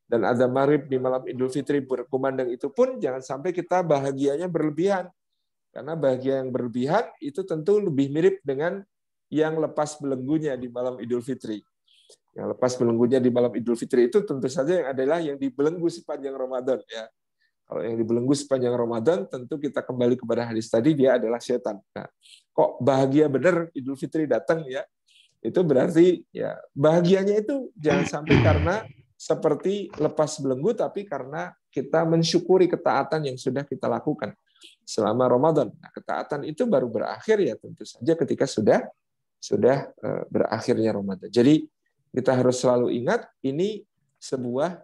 Speaker 1: Dan adzan maghrib di malam Idul Fitri berkumandang itu pun jangan sampai kita bahagianya berlebihan. Karena bahagia yang berlebihan itu tentu lebih mirip dengan yang lepas belenggunya di malam Idul Fitri. Yang lepas belenggunya di malam Idul Fitri itu tentu saja yang adalah yang dibelenggu sepanjang Ramadan, ya. Kalau yang dibelenggu sepanjang Ramadan, tentu kita kembali kepada hadis tadi, dia adalah setan. Nah, kok bahagia benar Idul Fitri datang, ya? Itu berarti ya bahagianya itu jangan sampai karena seperti lepas belenggu, tapi karena kita mensyukuri ketaatan yang sudah kita lakukan selama Ramadan. Nah, ketaatan itu baru berakhir ya tentu saja ketika sudah berakhirnya Ramadan. Jadi kita harus selalu ingat ini sebuah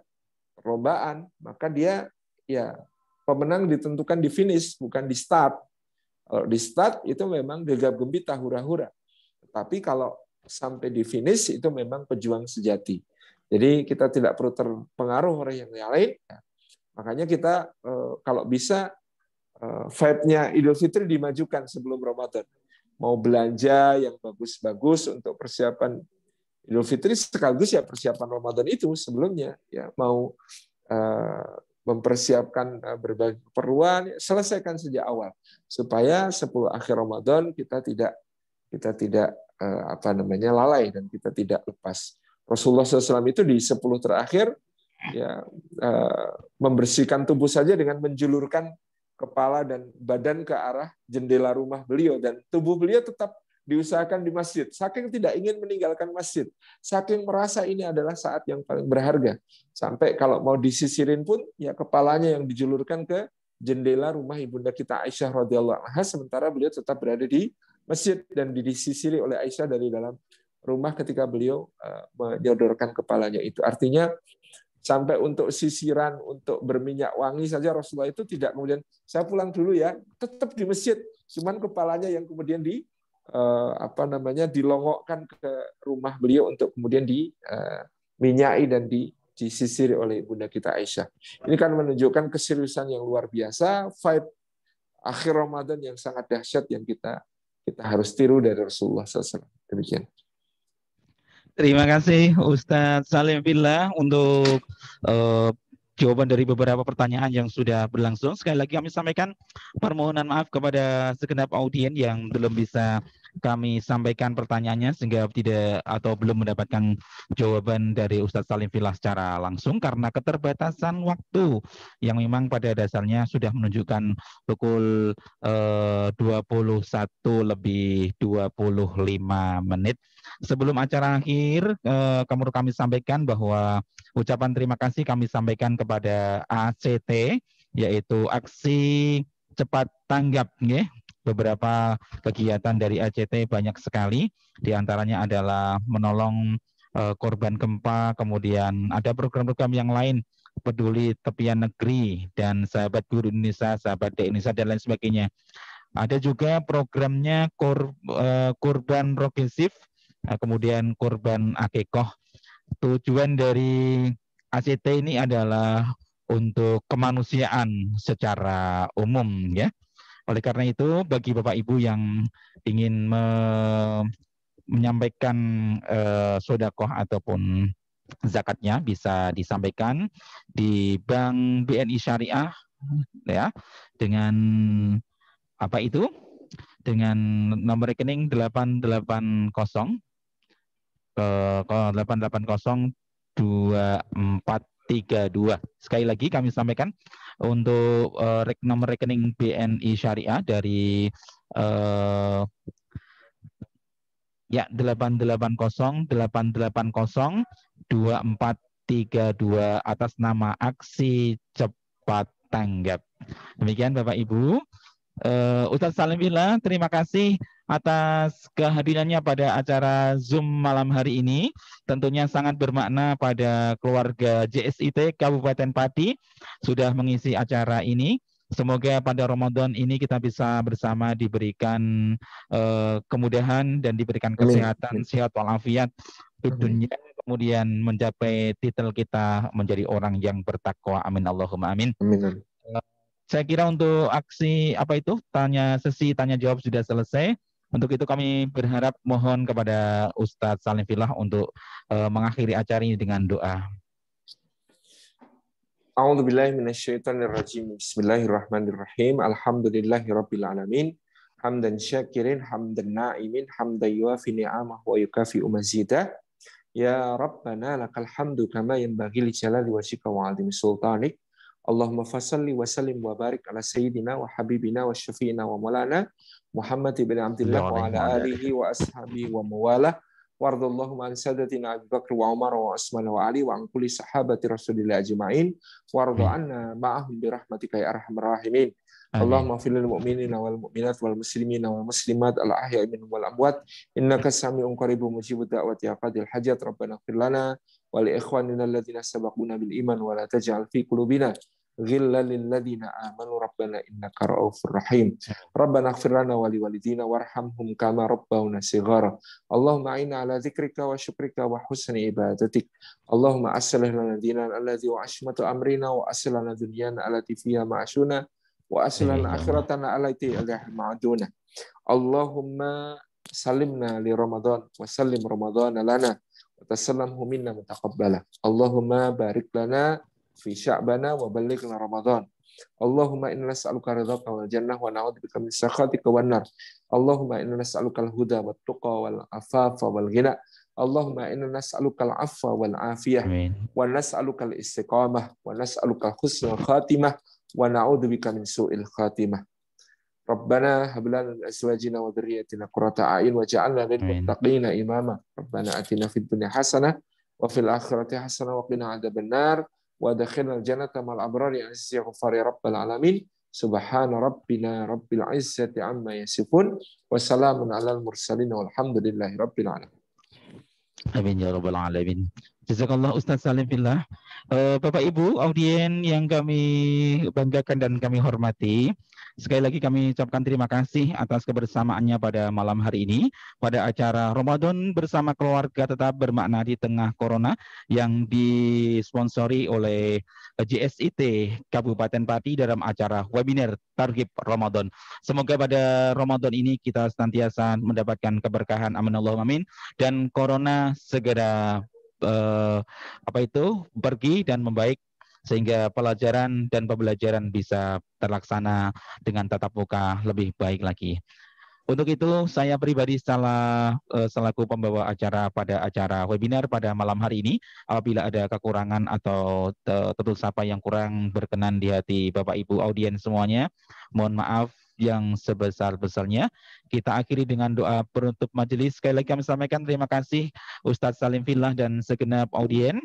Speaker 1: perlombaan, maka dia ya pemenang ditentukan di finish, bukan di start. Kalau di start itu memang gegap gempita, hura-hura. Tapi kalau sampai di finish itu memang pejuang sejati. Jadi kita tidak perlu terpengaruh oleh yang lain. Makanya kita kalau bisa vibe-nya Idul Fitri dimajukan sebelum Ramadan. Mau belanja yang bagus-bagus untuk persiapan Idul Fitri sekaligus ya persiapan Ramadan itu sebelumnya. Ya mau mempersiapkan berbagai keperluan, selesaikan sejak awal supaya 10 akhir Ramadan kita tidak lalai dan kita tidak lepas. Rasulullah SAW itu di 10 terakhir ya membersihkan tubuh saja dengan menjulurkan kepala dan badan ke arah jendela rumah beliau, dan tubuh beliau tetap diusahakan di masjid. Saking tidak ingin meninggalkan masjid, saking merasa ini adalah saat yang paling berharga. Sampai kalau mau disisirin pun, ya kepalanya yang dijulurkan ke jendela rumah ibunda kita Aisyah radhiyallahu anha, sementara beliau tetap berada di masjid dan disisiri oleh Aisyah dari dalam rumah ketika beliau menyodorkan kepalanya itu. Artinya sampai untuk sisiran, untuk berminyak wangi saja Rasulullah itu tidak kemudian saya pulang dulu ya, tetap di masjid. Cuman kepalanya yang kemudian dilongokkan ke rumah beliau untuk kemudian diminyai dan disisiri oleh ibunda kita Aisyah. Ini kan menunjukkan keseriusan yang luar biasa, vibe akhir Ramadan yang sangat dahsyat yang kita harus tiru dari Rasulullah SAW. Demikian.
Speaker 2: Terima kasih Ustadz Salim Fillah untuk jawaban dari beberapa pertanyaan yang sudah berlangsung. Sekali lagi kami sampaikan permohonan maaf kepada segenap audien yang belum bisa kami sampaikan pertanyaannya sehingga tidak atau belum mendapatkan jawaban dari Ustadz Salim Fillah secara langsung karena keterbatasan waktu yang memang pada dasarnya sudah menunjukkan pukul 21:25. Sebelum acara akhir, kami sampaikan bahwa ucapan terima kasih kami sampaikan kepada ACT, yaitu Aksi Cepat Tanggap. Beberapa kegiatan dari ACT banyak sekali, diantaranya adalah menolong korban gempa, kemudian ada program-program yang lain, Peduli Tepian Negeri, dan Sahabat Guru Indonesia, Sahabat Dek Indonesia, dan lain sebagainya. Ada juga programnya Kurban Progresif, kemudian Kurban Akikoh. Tujuan dari ACT ini adalah untuk kemanusiaan secara umum ya. Oleh karena itu, bagi Bapak Ibu yang ingin menyampaikan sodakoh ataupun zakatnya bisa disampaikan di Bank BNI Syariah ya dengan apa itu? Dengan nomor rekening 880 8802432. Sekali lagi kami sampaikan untuk nomor rekening BNI Syariah dari ya 8802432 atas nama Aksi Cepat Tanggap. Demikian Bapak Ibu. Ustadz Salim Villa, terima kasih atas kehadirannya pada acara Zoom malam hari ini. Tentunya sangat bermakna pada keluarga JSIT Kabupaten Pati sudah mengisi acara ini. Semoga pada Ramadan ini kita bisa bersama diberikan kemudahan dan diberikan kesehatan, sehat walafiat di dunia, kemudian mencapai titel kita menjadi orang yang bertakwa. Amin Allahumma amin.
Speaker 1: Amin.
Speaker 2: Saya kira untuk aksi sesi tanya jawab sudah selesai. Untuk itu kami berharap mohon kepada Ustadz Salim Villa untuk mengakhiri acara ini dengan doa.
Speaker 1: A'udzubillahi minasyaitonirrajim. Bismillahirrahmanirrahim. Alhamdulillahirabbil alamin. Hamdan syakirin, hamdan na'imin, hamdan yuafi ni'amah wa yukafi'u mazidah. Ya Rabbana lakal hamdu kama yanbaghi li jalali wajhika wa 'azimi sultanik. Allahumma fasalli wa sallim wa barik ala sayyidina wa habibina wa syafi'ina wa maulana Muhammad ibn Abdullah wa ala alihi wa ashabihi wa mawalah. Wardallahumma an sadatina Abu Bakr wa Umar wa Utsman wa Ali wa an kulli sahabati Rasulillah ajma'in. Warda anna ma'ahum bi rahmatika ya arhamar rahimin. Allahumma fil lil mu'minina wal mu'minat wal muslimina wal muslimat al ahya'i minhum wal amwat innaka sami'un qaribun mujibud da'wati ya qadil hajat rabbana ighfir lana wa li ikhwanina alladhina sabaquna bil iman wa la taj'al fi qulubina ghillan lil ladzina amanu rabbana innaka ra'ufur rahim. Rabbana ighfir lana wa li walidina warhamhum kama rabbawna shighara. Allahumma a'inna ala dzikrika wa syukrika wa husni ibadatik. Allahumma aslih lana dinana alladzi wa asmatu amrina wa aslih lana dunyana allati fiha ma'ashuna wa aslih lana akhiratana allati ilaiha ma'aduna. Allahumma salimna li Ramadan wa sallim Ramadan lana wa tasallamhu minna mutaqabbala. Allahumma barik lana fi sya'bana wa ballighna Ramadan. Allahumma inna nas'aluka ridhaka wal jannah wa na'udzubika min sakhatika wan nar. Allahumma inna nas'aluka al-huda wat tuqa wal afafa wal ghina. Allahumma inna nas'aluka al-'afwa wal 'afiyah wa nas'aluka al-istiqamah wa nas'aluka husnul khatimah wa na'udzubika min su'il khatimah. Rabbana hab lana min azwajina wa dhurriyyatina qurrata a'yun waj'alna lil muttaqina imama. Rabbana atina fid dunya hasanah wa fil akhirati hasanah wa qina adzabannar wa adkhilnal jannata ma'al abrari ya aziz ya ghaffar ya rabbal alamin. Subhana rabbina rabbil izzati amma yasifun wa salamun alal mursalin walhamdulillahi rabbil alamin.
Speaker 2: Amin ya rabbal alamin. Jazakallah Ustaz Salim Villa. Bapak Ibu audien yang kami banggakan dan kami hormati, sekali lagi kami ucapkan terima kasih atas kebersamaannya pada malam hari ini pada acara Ramadan bersama keluarga tetap bermakna di tengah corona yang disponsori oleh JSIT Kabupaten Pati dalam acara webinar Targhib Ramadan. Semoga pada Ramadan ini kita senantiasa mendapatkan keberkahan, amin Allahumma amin, dan corona segera pergi dan membaik sehingga pelajaran dan pembelajaran bisa terlaksana dengan tatap muka lebih baik lagi. Untuk itu saya pribadi selaku pembawa acara pada acara webinar pada malam hari ini, apabila ada kekurangan atau tutur sapa yang kurang berkenan di hati Bapak Ibu audien semuanya, mohon maaf yang sebesar-besarnya. Kita akhiri dengan doa penutup majelis. Sekali lagi kami sampaikan terima kasih Ustadz Salim Villa dan segenap audien.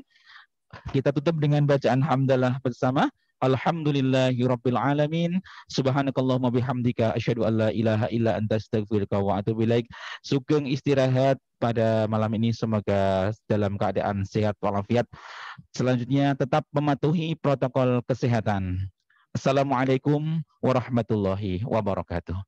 Speaker 2: Kita tutup dengan bacaan hamdalah bersama. Alhamdulillahirabbil alamin. Subhanakallahumma bihamdika asyhadu an la ilaha illa anta astaghfiruka wa atubu ilaik. Sugeng istirahat pada malam ini, semoga dalam keadaan sehat walafiat. Selanjutnya tetap mematuhi protokol kesehatan. Assalamualaikum warahmatullahi wabarakatuh.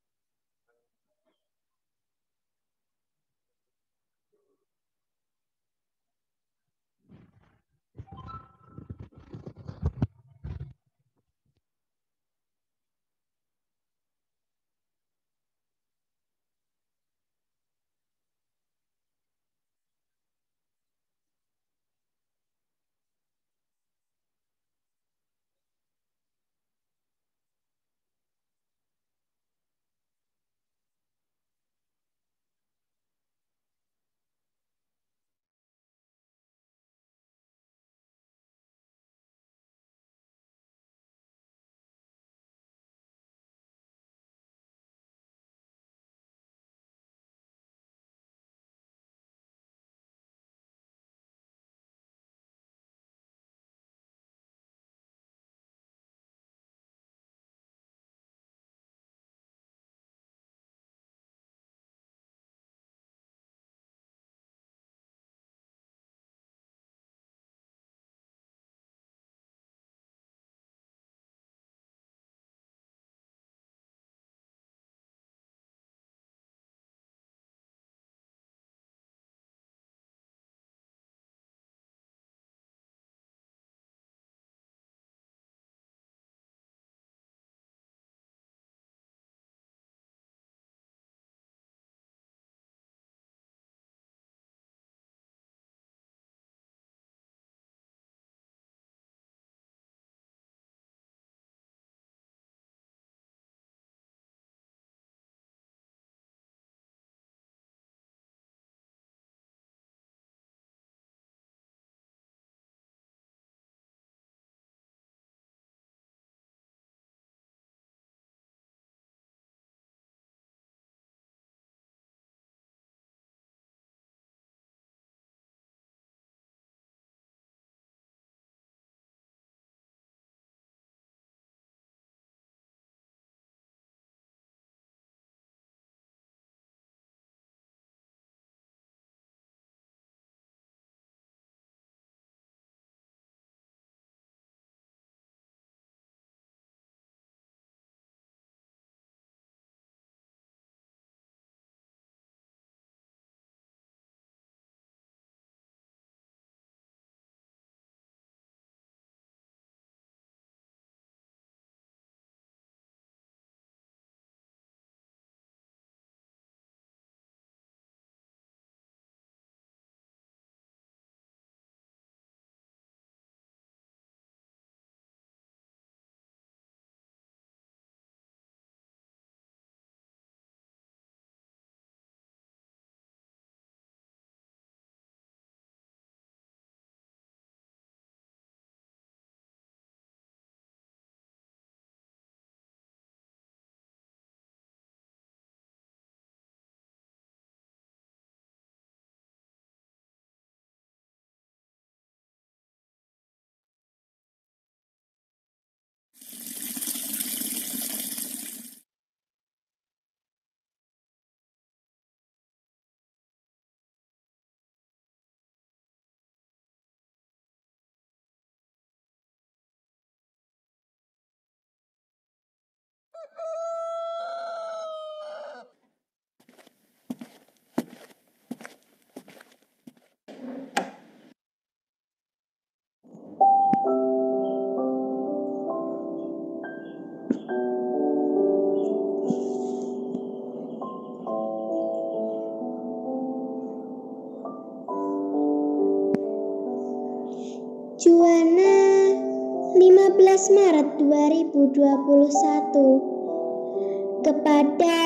Speaker 3: Maret 2021. Kepada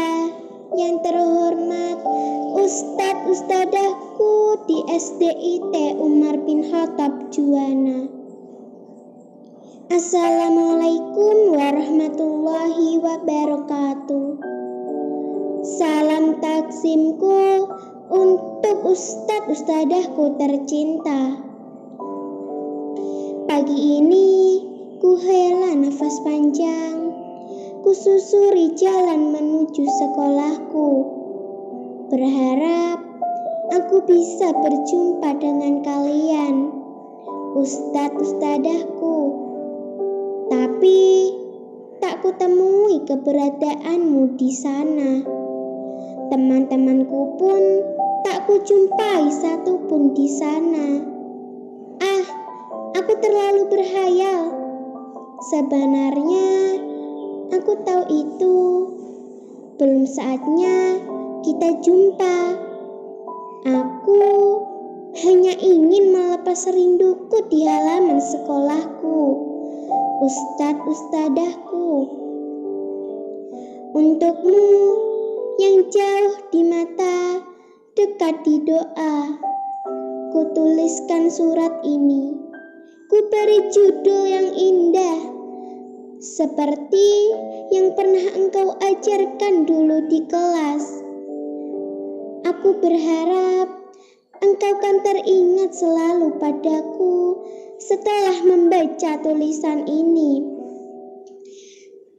Speaker 3: yang terhormat Ustadz Ustadahku di SDIT Umar bin Khattab Juwana. Assalamualaikum warahmatullahi wabarakatuh. Salam taksimku untuk Ustadz Ustadahku tercinta. Pagi ini ku hela nafas panjang, ku susuri jalan menuju sekolahku, berharap aku bisa berjumpa dengan kalian, Ustadz Ustadahku. Tapi tak kutemui keberadaanmu di sana. Teman-temanku pun tak kujumpai satupun di sana. Aku terlalu berhayal. Sebenarnya aku tahu itu belum saatnya kita jumpa. Aku hanya ingin melepas rinduku di halaman sekolahku, Ustadz Ustadahku. Untukmu yang jauh di mata, dekat di doa, ku tuliskan surat ini. Ku beri judul yang indah, seperti yang pernah engkau ajarkan dulu di kelas. Aku berharap engkau kan teringat selalu padaku setelah membaca tulisan ini.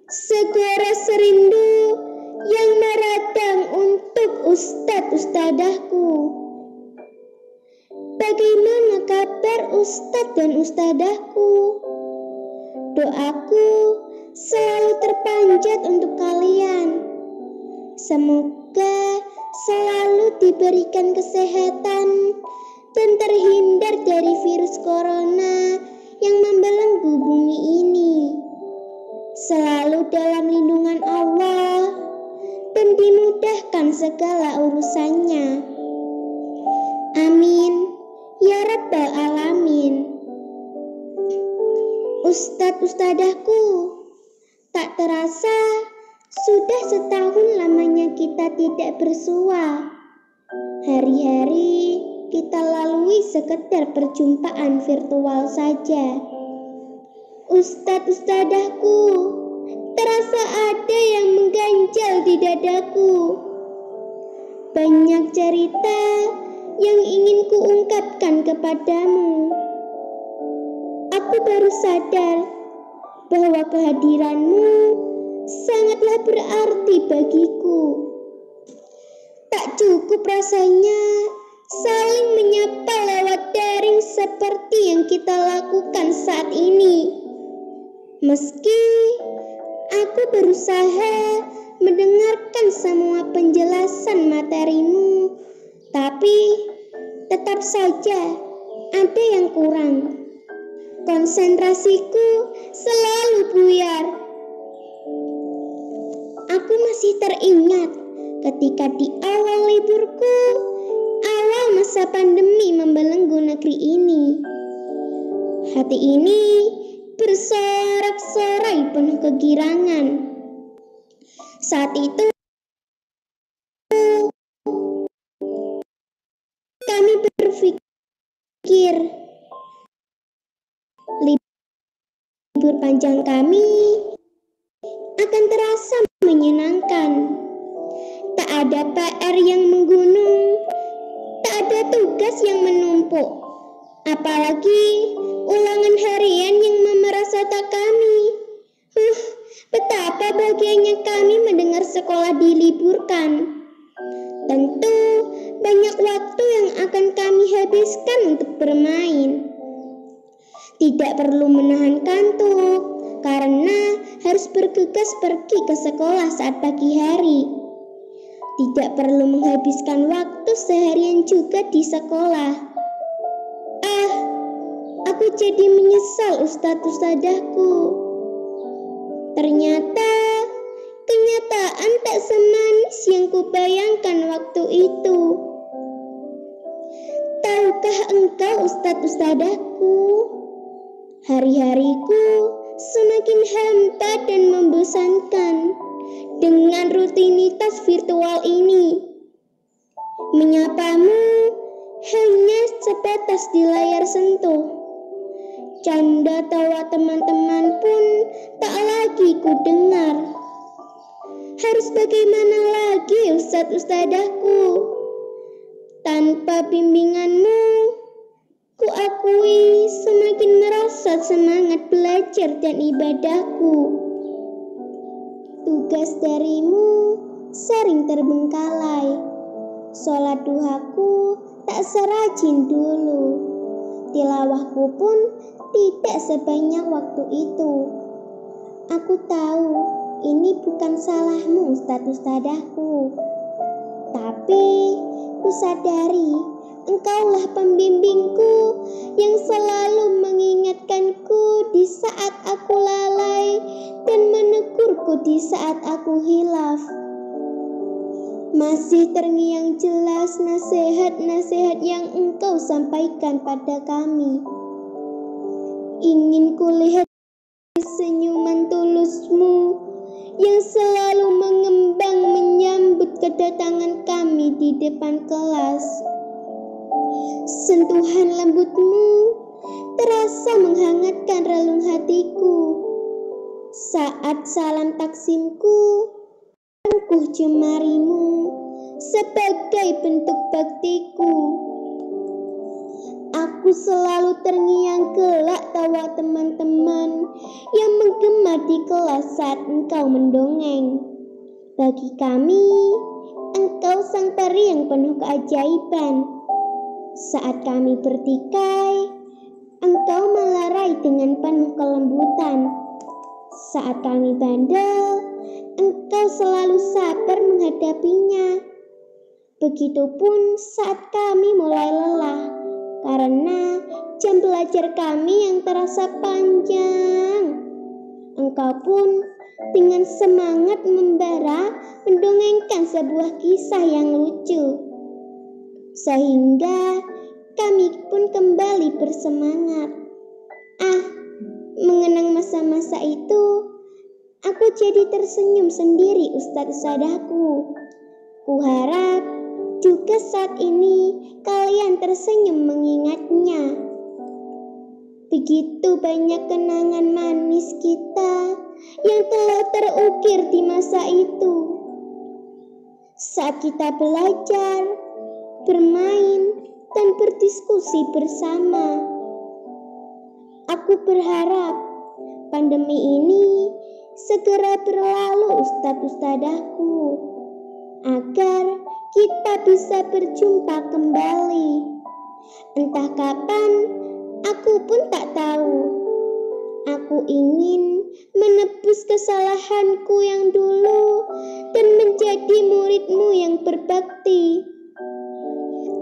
Speaker 3: Segera serindu yang meradang untuk Ustadz Ustadahku. Bagaimana kabar Ustadz dan Ustadahku? Doaku selalu terpanjat untuk kalian. Semoga selalu diberikan kesehatan dan terhindar dari virus corona yang membelenggu bumi ini. Selalu dalam lindungan Allah dan dimudahkan segala urusannya. Amin. Ya Rabbal Alamin. Ustadz Ustadahku, tak terasa sudah setahun lamanya kita tidak bersua. Hari-hari kita lalui sekedar perjumpaan virtual saja. Ustadz Ustadahku, terasa ada yang mengganjal di dadaku. Banyak cerita yang ingin kuungkapkan kepadamu. Aku baru sadar bahwa kehadiranmu sangatlah berarti bagiku. Tak cukup rasanya saling menyapa lewat daring seperti yang kita lakukan saat ini. Meski aku berusaha mendengarkan semua penjelasan materimu, tapi tetap saja ada yang kurang. Konsentrasiku selalu buyar. Aku masih teringat ketika di awal liburku, awal masa pandemi membelenggu negeri ini. Hati ini bersorak-sorai penuh kegirangan. Saat itu kami berpikir libur panjang kami akan terasa menyenangkan. Tak ada PR yang menggunung, tak ada tugas yang menumpuk, apalagi ulangan harian yang memeras otak kami. Betapa bahagianya kami mendengar sekolah diliburkan. Tentu banyak waktu yang akan kami habiskan untuk bermain. Tidak perlu menahan kantuk karena harus bergegas pergi ke sekolah saat pagi hari. Tidak perlu menghabiskan waktu seharian juga di sekolah. Aku jadi menyesal Ustadz Ustadahku. Ternyata kenyataan tak semanis yang kubayangkan waktu itu. Tahukah engkau Ustadz Ustadahku, hari-hariku semakin hampa dan membosankan dengan rutinitas virtual ini. Menyapamu hanya sebatas di layar sentuh. Canda tawa teman-teman pun tak lagi ku dengar. Harus bagaimana lagi ustadz-ustadahku? Tanpa bimbinganmu, ku akui semakin merosot semangat belajar dan ibadahku. Tugas darimu sering terbengkalai. Sholat duhaku tak serajin dulu. Tilawahku pun tidak sebanyak waktu itu. Aku tahu ini bukan salahmu ustadz-ustadahku. Tapi ku sadari engkaulah pembimbingku yang selalu mengingatkanku di saat aku lalai dan menegurku di saat aku hilaf. Masih terngiang jelas nasihat-nasihat yang engkau sampaikan pada kami. Ingin kulihat senyuman tulusmu yang selalu mengembang menyambut kedatangan kami di depan kelas. Sentuhan lembutmu terasa menghangatkan relung hatiku. Saat salam taksimku, angkuh jemarimu sebagai bentuk baktiku. Aku selalu terngiang kelak tawa teman-teman yang menggema di kelas saat engkau mendongeng. Bagi kami, engkau sang peri yang penuh keajaiban. Saat kami bertikai, engkau melerai dengan penuh kelembutan. Saat kami bandel, engkau selalu sabar menghadapinya. Begitupun saat kami mulai lelah, karena jam belajar kami yang terasa panjang. Engkau pun dengan semangat membara mendongengkan sebuah kisah yang lucu. Sehingga kami pun kembali bersemangat. Mengenang masa-masa itu, aku jadi tersenyum sendiri ustadz-ustadahku. Kuharap juga saat ini kalian tersenyum mengingatnya. Begitu banyak kenangan manis kita yang telah terukir di masa itu. Saat kita belajar, bermain, dan berdiskusi bersama. Aku berharap pandemi ini segera berlalu ustadz-ustadahku, agar kita bisa berjumpa kembali. Entah kapan, aku pun tak tahu. Aku ingin menebus kesalahanku yang dulu dan menjadi muridmu yang berbakti.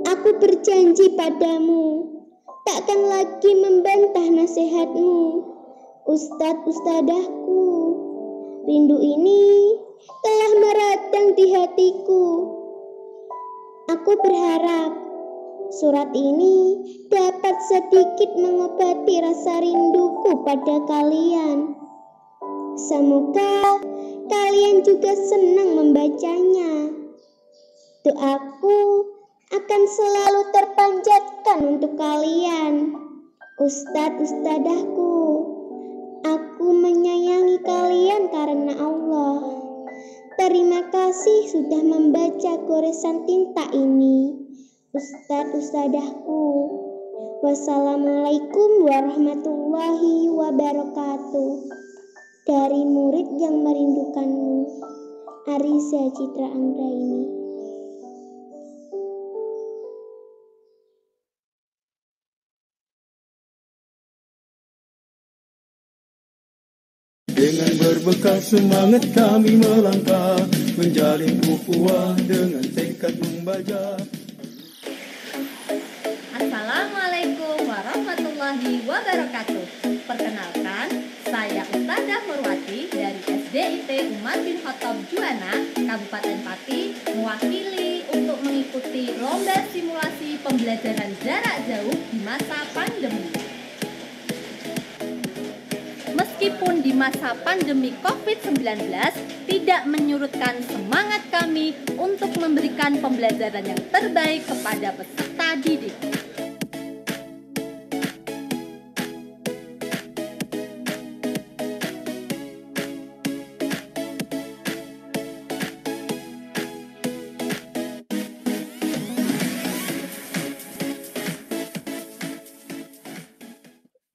Speaker 3: Aku berjanji padamu, takkan lagi membantah nasihatmu, ustadz-ustadahku. Rindu ini telah meradang di hatiku. Aku berharap surat ini dapat sedikit mengobati rasa rinduku pada kalian. Semoga kalian juga senang membacanya. Doaku akan selalu terpanjatkan untuk kalian, ustadz-ustadahku. Aku menyayangi kalian karena Allah. Terima kasih sudah membaca goresan tinta ini, ustadz-ustadahku. Wassalamualaikum warahmatullahi wabarakatuh. Dari murid yang merindukanmu, Ariza Citra Anggraini.
Speaker 4: Dengan berbekal semangat kami melangkah, menjalin ukhuwah dengan tekad membaca.
Speaker 5: Assalamualaikum warahmatullahi wabarakatuh. Perkenalkan, saya Ustadzah Murwati dari SDIT Umar bin Khattab Juwana, Kabupaten Pati, mewakili untuk mengikuti lomba simulasi pembelajaran jarak jauh di masa pandemi. meskipun di masa pandemi COVID-19 tidak menyurutkan semangat kami untuk memberikan pembelajaran yang terbaik kepada peserta didik.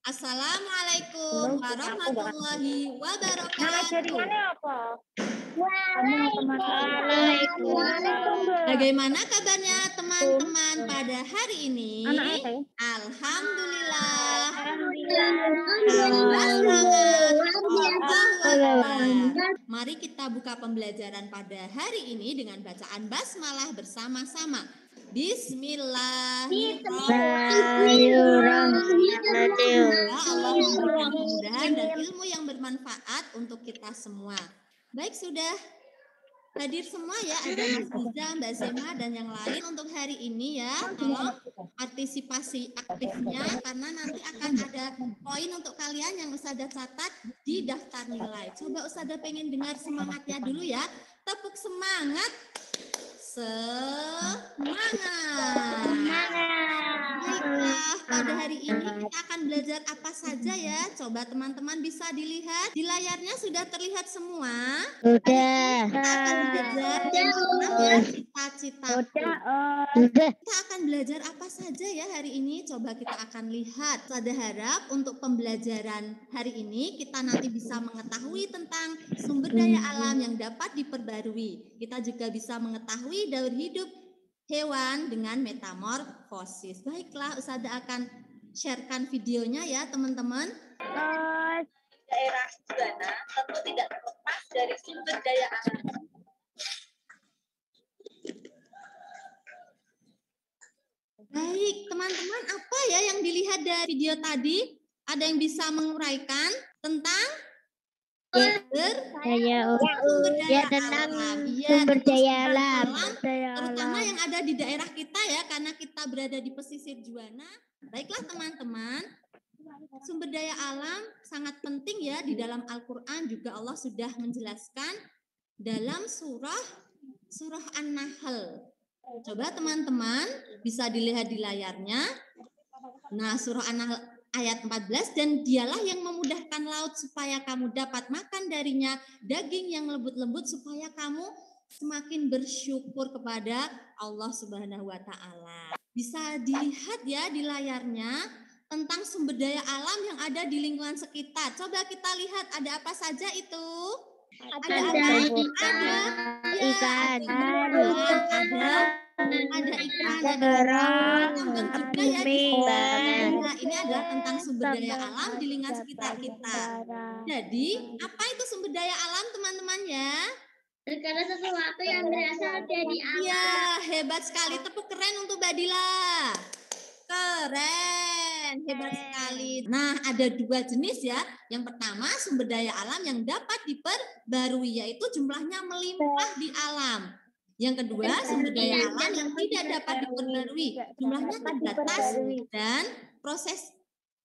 Speaker 6: Assalamualaikum warahmatullahi wabarakatuh. Bagaimana kabarnya teman-teman pada hari ini? Alhamdulillah. Mari kita buka pembelajaran pada hari ini dengan bacaan basmalah bersama-sama. Bismillahirrahmanirrahim. Allah memberikan kemudahan dan ilmu yang bermanfaat untuk kita semua. Baik, sudah hadir semua ya, ada Mas Riza, Mbak Zema, dan yang lain untuk hari ini ya. Tolong partisipasi aktifnya karena nanti akan ada poin untuk kalian yang Ustazah catat di daftar nilai. Coba Ustazah pengen dengar semangatnya dulu ya. Tepuk semangat. Baiklah, pada hari ini kita akan belajar apa saja ya. Coba teman-teman bisa dilihat di layarnya, sudah terlihat semua.
Speaker 7: Sudah.
Speaker 6: Kita akan belajar tentang cita-cita. Kita akan belajar apa saja ya hari ini. Coba kita akan lihat. Saya harap untuk pembelajaran hari ini kita nanti bisa mengetahui tentang sumber daya alam yang dapat diperbarui. Kita juga bisa mengetahui daur hidup hewan dengan metamorfosis. Baiklah, Ustazah akan sharekan videonya ya teman-teman. Daerah Juwana tentu tidak terlepas dari sumber daya alam. Baik, teman-teman, apa ya yang dilihat dari video tadi? Ada yang bisa menguraikan tentang sumber daya alam, terutama yang ada di daerah kita ya, karena kita berada di pesisir Juwana. Baiklah teman-teman, sumber daya alam sangat penting ya. Di dalam Al-Quran juga Allah sudah menjelaskan dalam surah An-Nahl. Coba teman-teman bisa dilihat di layarnya. Nah, surah An-Nahl ayat 14, dan dialah yang memudahkan laut supaya kamu dapat makan darinya daging yang lembut-lembut supaya kamu semakin bersyukur kepada Allah Subhanahu wa taala. Bisa dilihat ya di layarnya tentang sumber daya alam yang ada di lingkungan sekitar. Coba kita lihat ada apa saja itu? Ada ikan, ada juga ya di sini. Nah, ini adalah tentang sumber daya alam di lingkungan sekitar kita. Jadi, apa itu sumber daya alam teman-teman ya?
Speaker 3: Segala sesuatu yang berasal dari alam.
Speaker 6: Iya, hebat sekali. Tepuk keren untuk Badila. Keren, hebat sekali. Nah, ada dua jenis ya. Yang pertama, sumber daya alam yang dapat diperbarui, yaitu jumlahnya melimpah di alam. Yang kedua, sumber daya alam yang tidak dapat diperbarui, jumlahnya terbatas dan proses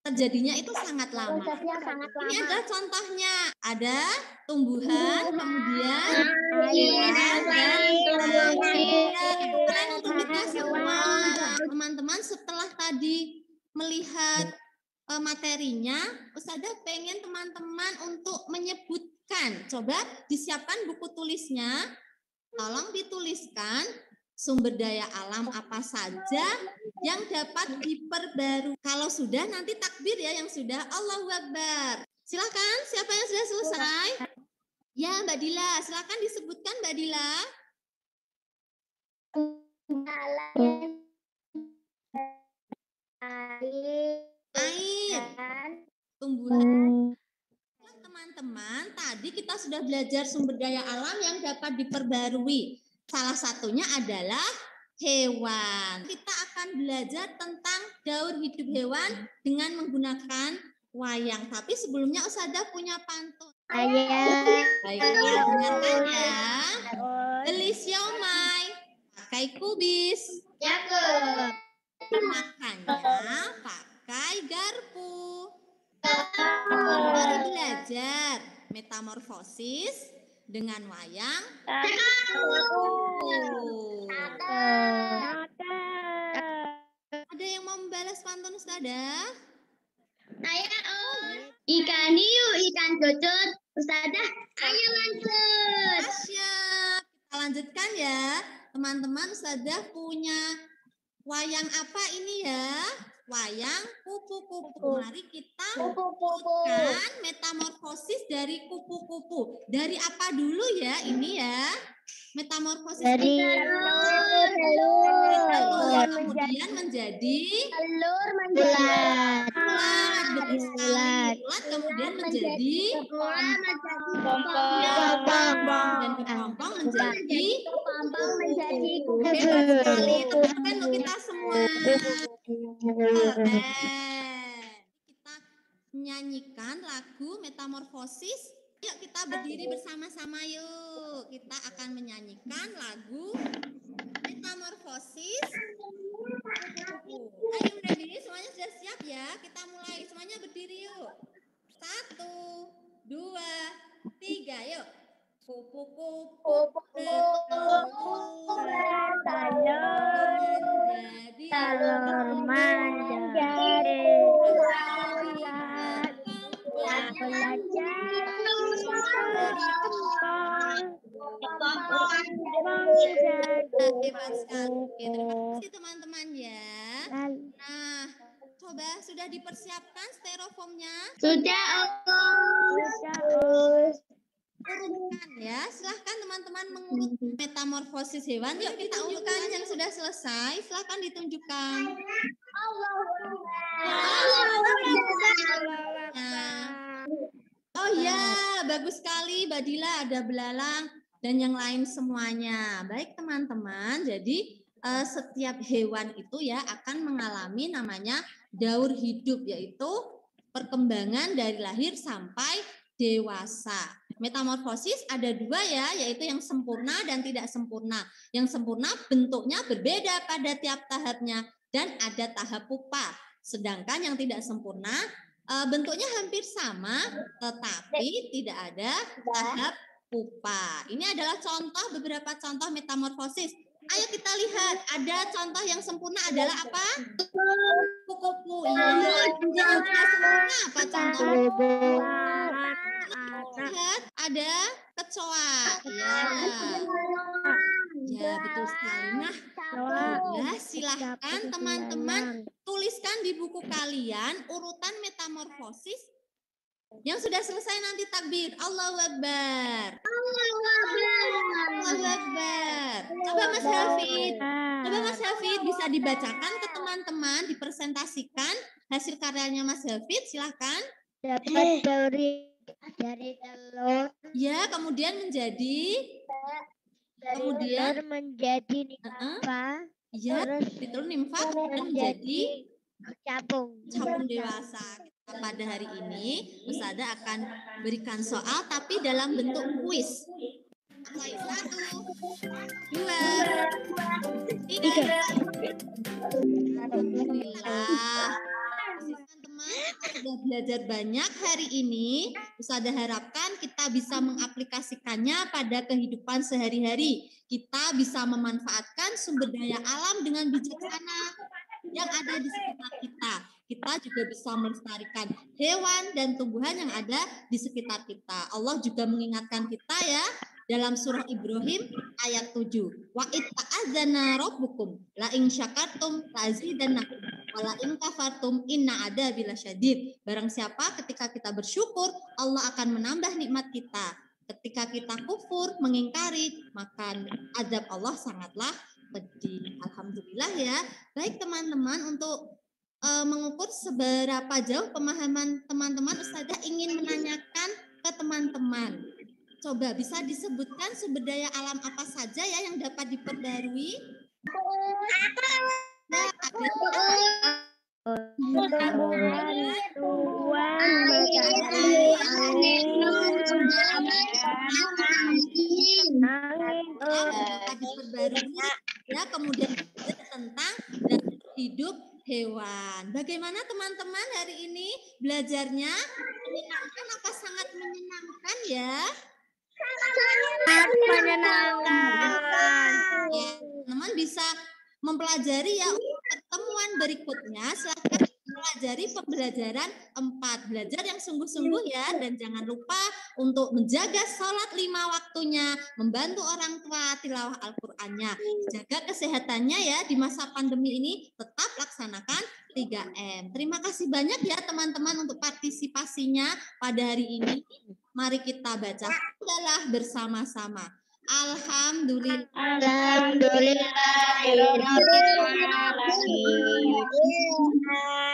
Speaker 6: terjadinya itu sangat lama. Ini adalah contohnya. Ada tumbuhan, kemudian keren untuk kita semua. Teman-teman, setelah tadi melihat materinya, Ustazah pengen teman-teman untuk menyebutkan. Coba disiapkan buku tulisnya. Tolong dituliskan sumber daya alam apa saja yang dapat diperbarui. Kalau sudah, nanti takbir ya yang sudah. Allahu Akbar. Silakan, siapa yang sudah selesai? Ya, Mbak Dila. Silakan disebutkan, Mbak Dila. Air. Tumbuhan. Teman-teman, tadi kita sudah belajar sumber daya alam yang dapat diperbarui. Salah satunya adalah hewan. Kita akan belajar tentang daur hidup hewan dengan menggunakan wayang. Tapi sebelumnya Ustazah punya pantun. Baiklah, dengarkan ya. Beli siomay, pakai kubis. Makannya pakai garpu. Mari belajar metamorfosis dengan wayang. Ada yang mau membalas pantun Ustazah?
Speaker 3: Saya ikan hiu, ikan cucut. Ustazah, ayo lanjut.
Speaker 6: Siap. Kita lanjutkan ya. Teman-teman, Ustazah punya wayang apa ini ya? Wayang kupu-kupu. Mari kita urutkan metamorfosis dari kupu-kupu. Dari apa dulu ya ini ya? Metamorfosis
Speaker 3: Dari
Speaker 6: telur kemudian menjadi
Speaker 3: telur bulat.
Speaker 6: ulat, betul sekali. Ulat kemudian menjadi
Speaker 3: Kepompong.
Speaker 6: dan kepompong menjadi
Speaker 3: kupu.
Speaker 6: hebat sekali. Tepukan untuk kita semua. Keren. Kita menyanyikan lagu Metamorfosis. Yuk kita berdiri bersama-sama yuk. Kita akan menyanyikan lagu Metamorfosis. Ayo ready, semuanya sudah siap ya? Kita mulai, semuanya berdiri yuk. 1, 2, 3, yuk. Kupu-kupu
Speaker 3: Telur menjadi
Speaker 6: hebat sekali. Oke, terima kasih teman-teman ya. Nah, coba sudah dipersiapkan styrofoamnya?
Speaker 3: Sudah,
Speaker 6: Urutkan ya. Silahkan teman-teman mengurut metamorfosis hewan. Yuk kita urutkan yang sudah selesai. Silahkan ditunjukkan. Oh ya, bagus sekali Badila, ada belalang dan yang lain semuanya. Baik teman-teman, jadi setiap hewan itu ya akan mengalami namanya daur hidup, yaitu perkembangan dari lahir sampai dewasa. Metamorfosis ada dua ya, yaitu yang sempurna dan tidak sempurna. Yang sempurna bentuknya berbeda pada tiap tahapnya dan ada tahap pupa. Sedangkan yang tidak sempurna bentuknya hampir sama, tetapi tidak ada tahap pupa. Ini adalah contoh, beberapa contoh metamorfosis. Ayo kita lihat, ada contoh yang sempurna adalah apa? Kupu-kupu. Yang tidak sempurna apa contohnya? Lihat, ada kecoa. Ya, betul sekali. Nah, ya, silahkan teman-teman tuliskan di buku kalian urutan metamorfosis yang sudah selesai nanti takbir. Allahu Akbar. Allahu Akbar. Coba Mas Hafid bisa dibacakan ke teman-teman, dipresentasikan hasil karyanya Mas Hafid, silahkan.
Speaker 3: Dapat dari telur.
Speaker 6: Ya, kemudian menjadi
Speaker 3: menjadi nimfa.
Speaker 6: Ya, telur nimfa kemudian menjadi
Speaker 3: capung
Speaker 6: dewasa. Pada hari ini Ustazah akan berikan soal tapi dalam bentuk kuis. Mulai 1, 2, 3. Alhamdulillah. Teman-teman sudah belajar banyak hari ini. Ustazah harapkan kita bisa mengaplikasikannya pada kehidupan sehari-hari. Kita bisa memanfaatkan sumber daya alam dengan bijaksana yang ada di sekitar kita. Kita juga bisa melestarikan hewan dan tumbuhan yang ada di sekitar kita. Allah juga mengingatkan kita ya dalam surah Ibrahim ayat 7. Wa itta'adzana rabbukum la in syakartum lazidannakum wa la in kafartum inna adzabi lasyadid. Barang siapa ketika kita bersyukur, Allah akan menambah nikmat kita. Ketika kita kufur, mengingkari, maka azab Allah sangatlah pedih. Alhamdulillah ya. Baik teman-teman, untuk mengukur seberapa jauh pemahaman teman-teman, Ustazah ingin menanyakan ke teman-teman. Coba bisa disebutkan sumber daya alam apa saja ya yang dapat diperbarui? Nah, diperbarui ya, kemudian tentang hidup hewan. Bagaimana teman-teman hari ini belajarnya? Menyenangkan apa sangat menyenangkan ya?
Speaker 3: Menyenangkan.
Speaker 6: Ya, teman bisa mempelajari ya untuk pertemuan berikutnya. Silakan pelajari pembelajaran 4. Belajar yang sungguh-sungguh ya, dan jangan lupa untuk menjaga sholat 5 waktunya, membantu orang tua tilawah Al-Qur'annya, jaga kesehatannya ya di masa pandemi ini, tetap laksanakan 3M. Terima kasih banyak ya teman-teman untuk partisipasinya pada hari ini. Mari kita baca hamdalah bersama-sama. Alhamdulillah.
Speaker 3: Alhamdulillahirobbilalamin.